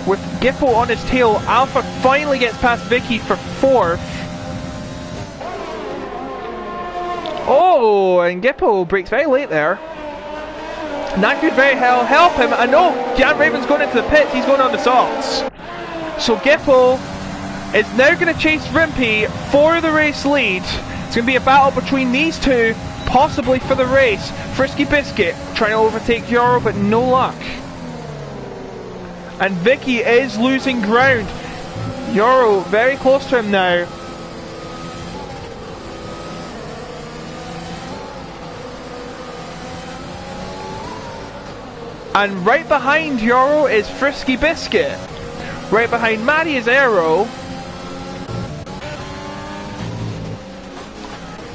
With Gippo on his tail, Alpha finally gets past Vicky for 4th. Oh, and Gippo breaks very late there. That could very well help him. I know Jan Raven's going into the pits, he's going on the softs. So Gippo is now going to chase Rimpey for the race lead. It's going to be a battle between these two, possibly for the race. Frisky Biscuit trying to overtake Yoro, but no luck. And Vicky is losing ground. Yoro very close to him now. And right behind Yoro is Frisky Biscuit. Right behind Maddie is Aero.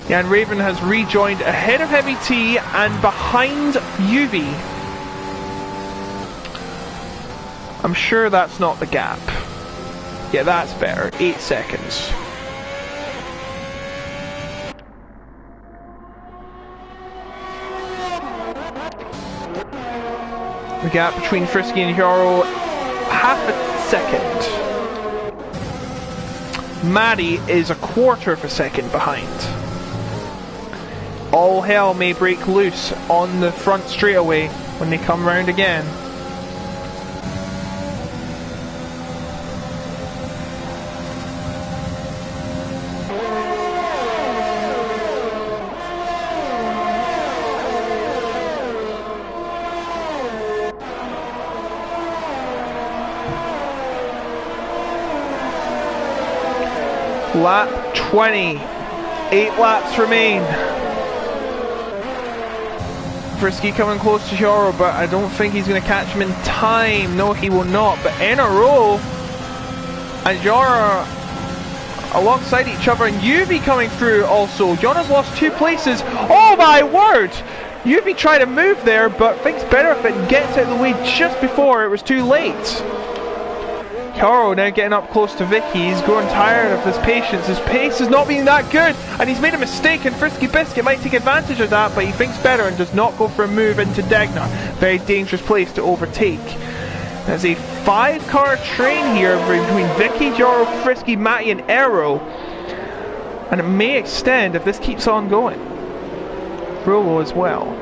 Jan Raven has rejoined ahead of Heavy T and behind UV. I'm sure that's not the gap. Yeah, that's better. 8 seconds. The gap between Frisky and Yoro, half a second. Maddie is a quarter of a second behind. All hell may break loose on the front straightaway when they come round again. Lap 20. 8 laps remain. Frisky coming close to Yoro, but I don't think he's going to catch him in time. No, he will not. But in a row, and Yoro alongside each other, and UV coming through also. Jona's lost 2 places. Oh my word! UV tried to move there, but thinks better if it gets out of the way just before it was too late. Yoro now getting up close to Vicky. He's growing tired of his patience. His pace is not being that good, and he's made a mistake, and Frisky Biscuit might take advantage of that, but he thinks better and does not go for a move into Degna. Very dangerous place to overtake. There's a 5-car train here between Vicky, Yoro, Frisky, Matty and Aero, and it may extend if this keeps on going. Rolo as well.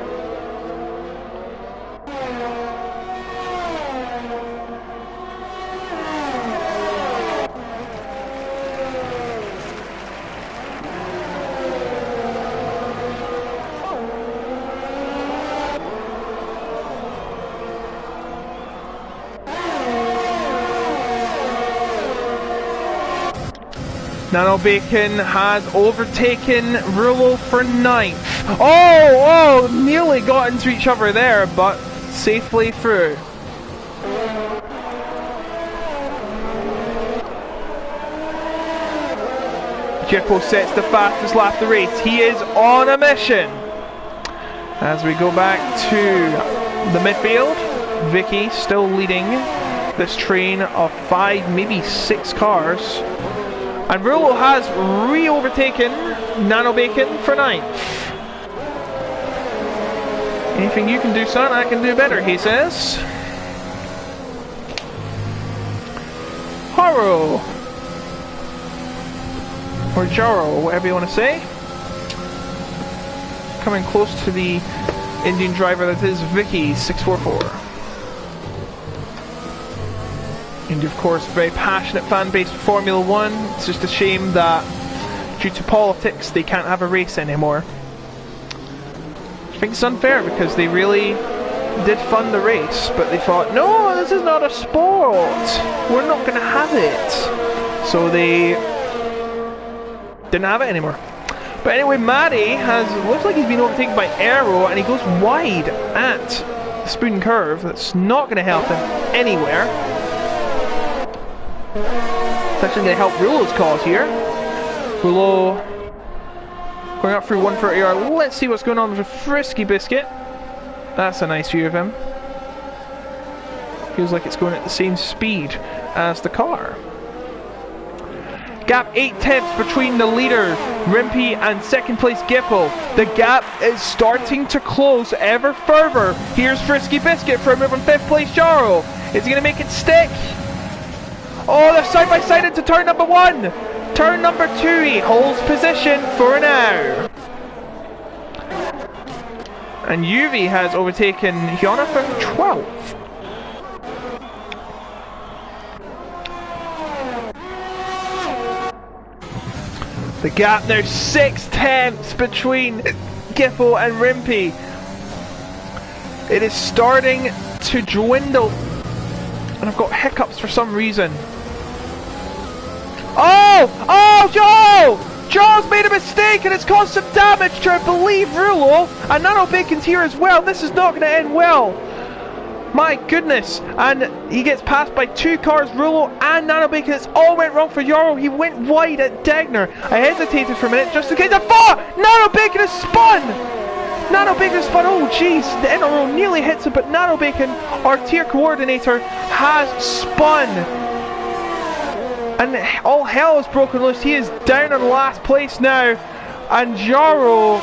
Nano Bacon has overtaken Rulo for 9th. Oh, nearly got into each other there, but safely through. Gippo sets the fastest lap of the race. He is on a mission. As we go back to the midfield, Vicky still leading this train of 5, maybe 6 cars. And Rulo has re-overtaken Nano Bacon for 9th. Anything you can do, son, I can do better, he says. Haro. Or Jaro, whatever you want to say. Coming close to the Indian driver that is Vicky 644. And of course, very passionate fan base for Formula 1. It's just a shame that due to politics they can't have a race anymore. I think it's unfair because they really did fund the race, but they thought, no, this is not a sport. We're not going to have it. So they didn't have it anymore. But anyway, Maddie looks like he's been overtaken by Aero, and he goes wide at the spoon curve. That's not going to help him anywhere. It's actually going to help Rulo's cause here. Rulo going up through 130R. Let's see what's going on with Frisky Biscuit. That's a nice view of him. Feels like it's going at the same speed as the car. Gap 8 tenths between the leader, Rimpy, and second place Gipple. The gap is starting to close ever further. Here's Frisky Biscuit for a move on 5th place Jarl. Is he going to make it stick? Oh, they're side by side into turn number 1. Turn number 2, he holds position for now. And Yuvi has overtaken Hyuna for 12th. The gap now 6 tenths between Gipple and Rimpy. It is starting to dwindle. And I've got hiccups for some reason. Oh! Oh, Joe! Joe's made a mistake and it's caused some damage to, I believe, Rulo. And Nano Bacon's here as well. This is not going to end well. My goodness. And he gets passed by 2 cars, Rulo and Nano Bacon. It's all went wrong for Yoro. He went wide at Degner. I hesitated for a minute just in case. A 4! Nano Bacon has spun! Nano Bacon has spun. Oh, jeez. The inner row nearly hits him, but Nano Bacon, our tier coordinator, has spun. And all hell is broken loose. He is down in last place now. And Jaro,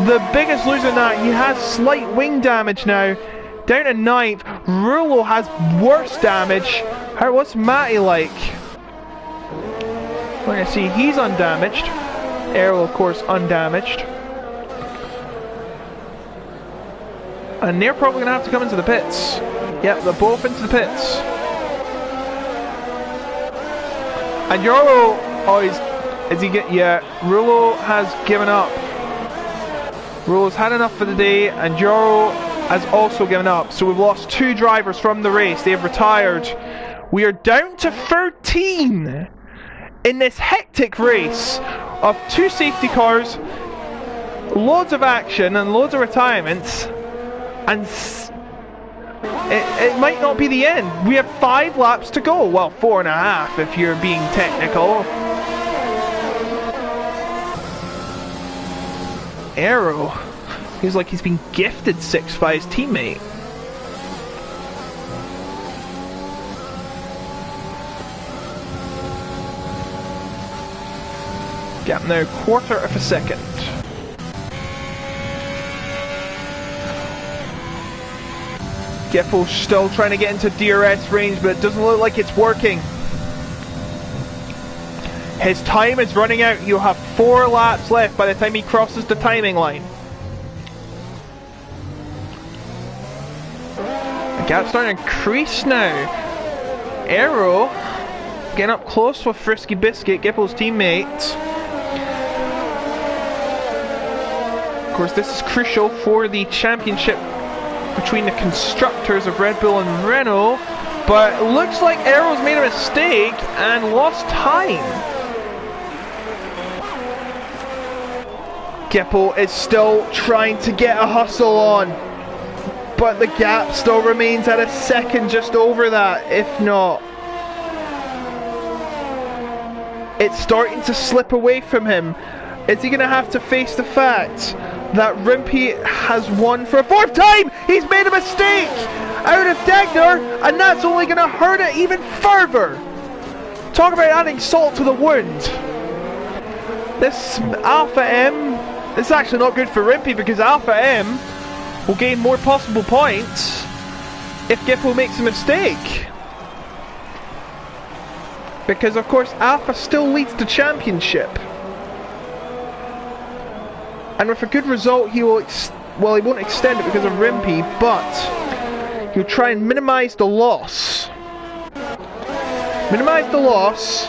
the biggest loser in that, he has slight wing damage now. Down to 9th. Rulo has worse damage. What's Matty like? We're going to see he's undamaged. Errol, of course, undamaged. And they're probably going to have to come into the pits. Yep, they're both into the pits. And Yoro, oh, is he get? Yeah, Rulo has given up. Rulo's had enough for the day, and Yoro has also given up. So we've lost 2 drivers from the race. They've retired. We are down to 13 in this hectic race of 2 safety cars, loads of action and loads of retirements, and it might not be the end. We have 5 laps to go. Well, 4.5 if you're being technical. Arrow. Feels like he's been gifted 6 by his teammate. Gap now 1/4 of a second. Giffle's still trying to get into DRS range, but it doesn't look like it's working. His time is running out. You'll have 4 laps left by the time he crosses the timing line. The gap's starting to increase now. Arrow getting up close with Frisky Biscuit, Giffle's teammate. Of course, this is crucial for the championship between the constructors of Red Bull and Renault, but it looks like Arrow's made a mistake and lost time. Gipple is still trying to get a hustle on, but the gap still remains at a second just over that, if not. It's starting to slip away from him. Is he going to have to face the fact that Rimpy has won for a 4th time? He's made a mistake out of Degner, and that's only going to hurt it even further. Talk about adding salt to the wound. This Alpha M is actually not good for Rimpy, because Alpha M will gain more possible points if Gipple makes a mistake. Because of course Alpha still leads the championship. And with a good result, he will, well, he won't extend it because of Rimpy, but he'll try and minimise the loss. Minimise the loss.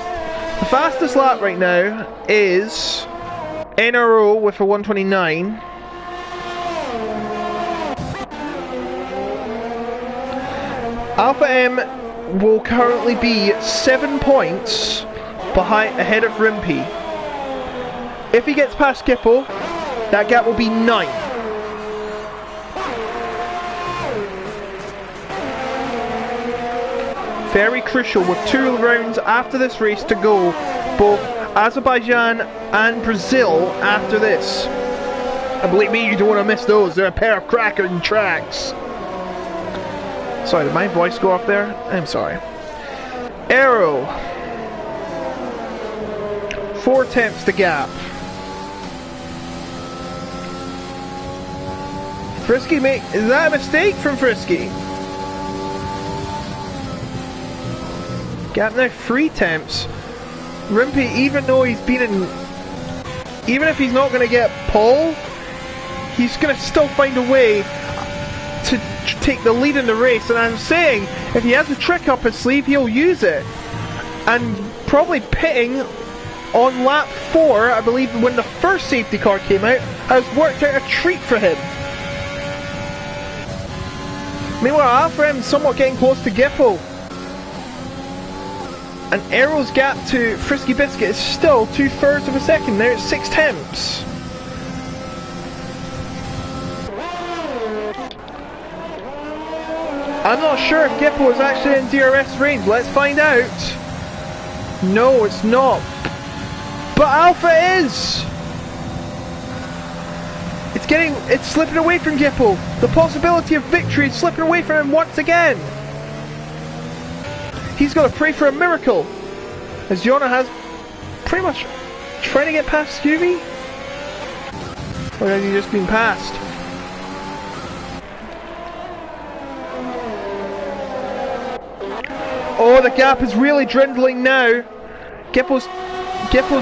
The fastest lap right now is NRO with a 129. Alpha M will currently be 7 points ahead of Rimpy. If he gets past Gipple, that gap will be 9. Very crucial with 2 rounds after this race to go, both Azerbaijan and Brazil after this. And believe me, you don't want to miss those. They're a pair of cracking tracks. Sorry, did my voice go off there? I'm sorry. Arrow. 4 tenths the gap. Frisky is that a mistake from Frisky? Gap now 3 tenths. Rimpy, even though he's been in, even if he's not going to get pole, he's going to still find a way to take the lead in the race. And I'm saying, if he has a trick up his sleeve, he'll use it. And probably pitting on lap 4, I believe, when the first safety car came out, has worked out a treat for him. Meanwhile, Alfred's somewhat getting close to Gippo. And Aero's gap to Frisky Biscuit is still 2/3 of a second. Now it's 6 tenths. I'm not sure if Gippo is actually in DRS range. Let's find out. No, it's not. But Alpha is! It's slipping away from Gippo. The possibility of victory is slipping away from him once again. He's got to pray for a miracle, as Jona has pretty much trying to get past Scooby. Or has he just been passed? Oh, the gap is really dwindling now. Gippo's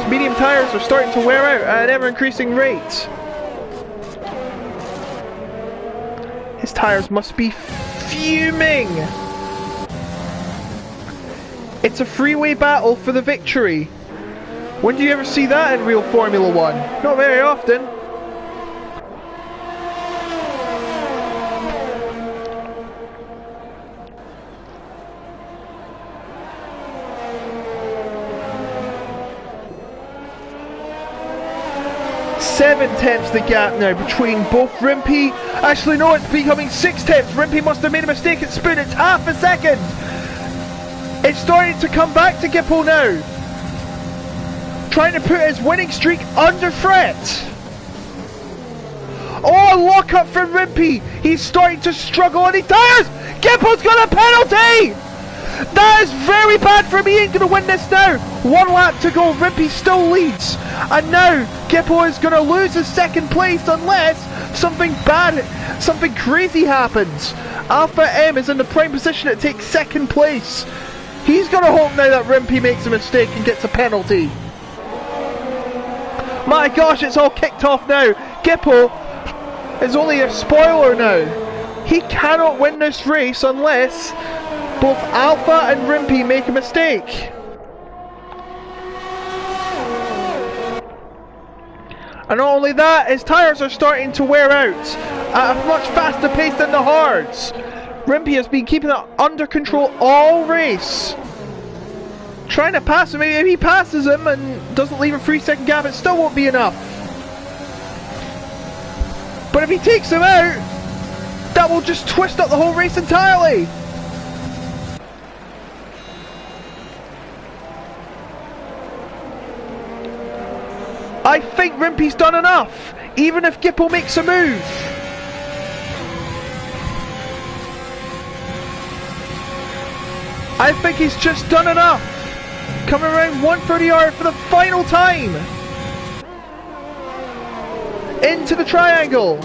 medium tyres are starting to wear out at an ever-increasing rate. His tyres must be fuming. It's a freeway battle for the victory. When do you ever see that in real Formula 1? Not very often. Seven tenths the gap now between both Rimpy. Actually, no, it's becoming 6 tenths. Rimpy must have made a mistake at Spoon. It's half a second. It's starting to come back to Gippo now. Trying to put his winning streak under threat. Oh, a lock-up from Rimpy. He's starting to struggle on his tyres. Gippo's got a penalty. That is very bad for him. He ain't going to win this now. 1 lap to go. Rimpy still leads. And now Gippo is going to lose his second place unless something bad, something crazy happens. Alpha M is in the prime position to take second place. He's going to hope now that Rimpy makes a mistake and gets a penalty. My gosh, it's all kicked off now. Gippo is only a spoiler now. He cannot win this race unless both Alpha and Rimpy make a mistake. And not only that, his tyres are starting to wear out at a much faster pace than the hards. Rimpy has been keeping it under control all race. Trying to pass him, maybe if he passes him and doesn't leave a 3-second gap, it still won't be enough. But if he takes him out, that will just twist up the whole race entirely. I think Rimpy's done enough, even if Gippo makes a move. I think he's just done enough. Coming around 130R for the final time. Into the triangle.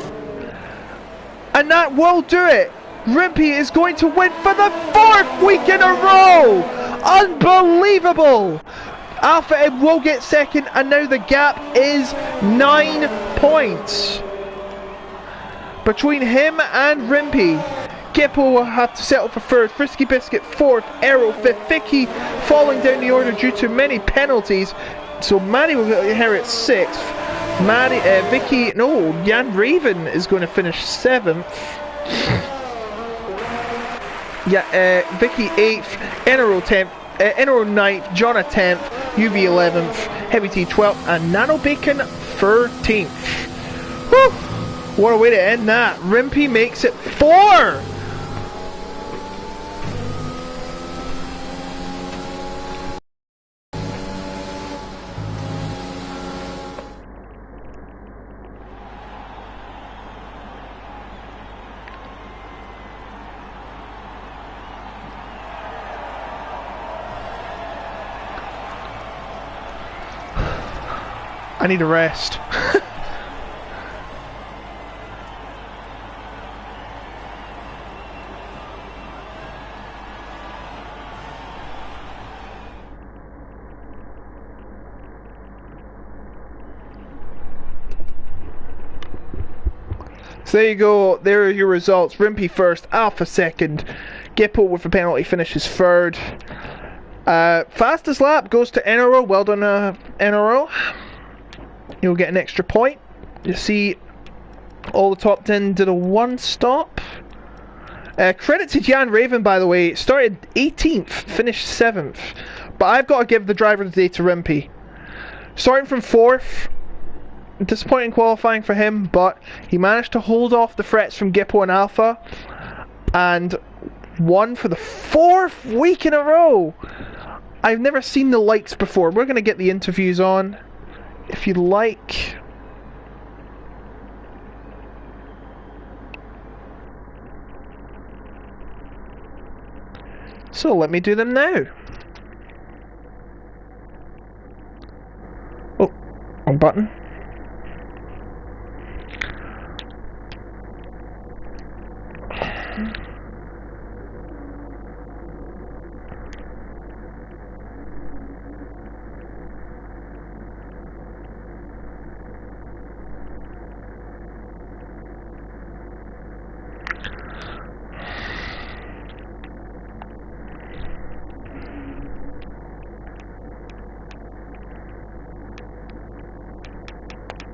And that will do it. Rimpy is going to win for the 4th week in a row. Unbelievable. Alpha M will get second, and now the gap is 9 points between him and Rimpy. Gippo will have to settle for 3rd, Frisky Biscuit 4th, Aero 5th, Vicky falling down the order due to many penalties, so Manny will inherit 6th. Jan Raven is going to finish 7th. Vicky 8th, Enero 10th, Enero 9th, Jonna 10th, UV 11th, Heavy T 12th, and Nano Bacon 13th. Whew! What a way to end that. Rimpy makes it 4! I need a rest. So there you go, there are your results. Rimpy first, Alpha second, Gippo with a penalty finishes third. Fastest lap goes to NRO, well done NRO. You'll get an extra point. You see all the top 10 did a 1 stop. Credit to Jan Raven, by the way, started 18th, finished 7th. But I've got to give the driver of the day to Rimpy. Starting from 4th, disappointing qualifying for him, but he managed to hold off the threats from Gippo and Alpha and won for the 4th week in a row. I've never seen the likes before. We're going to get the interviews on if you like. So let me do them now. Oh, wrong button.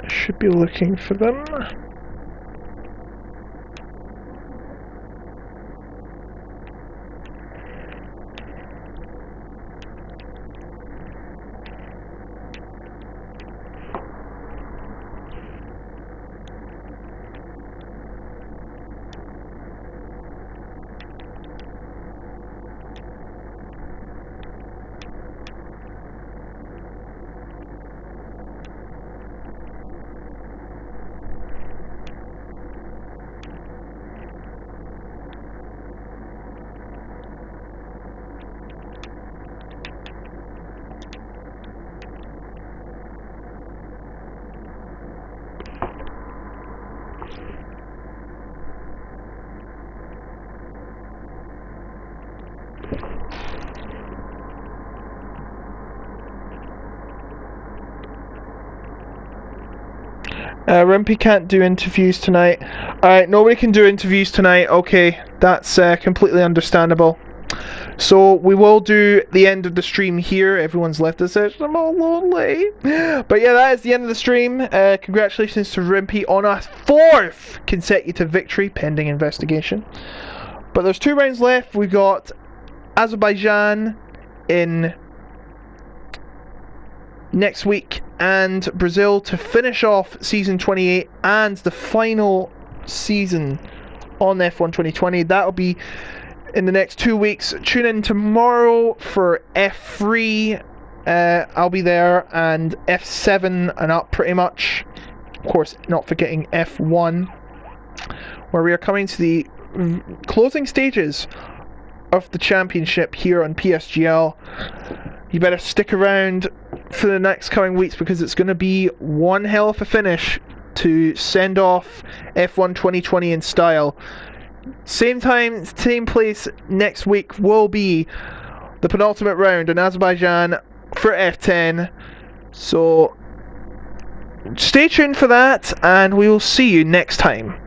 Should be looking for them. Rimpy can't do interviews tonight. Alright, nobody can do interviews tonight. Okay, that's completely understandable. So we will do the end of the stream here. Everyone's left the session. I'm all lonely. But yeah, that is the end of the stream. Congratulations to Rimpy on a 4th consecutive victory, pending investigation. But there's 2 rounds left. We've got Azerbaijan in next week and Brazil to finish off season 28 and the final season on F1 2020. That'll be in the next 2 weeks. Tune in tomorrow for F3. I'll be there, and F7 and up pretty much. Of course, not forgetting F1, where we are coming to the closing stages of the championship here on PSGL. You better stick around for the next coming weeks because it's going to be one hell of a finish to send off F1 2020 in style. Same time, same place next week will be the penultimate round in Azerbaijan for F10. So stay tuned for that, and we will see you next time.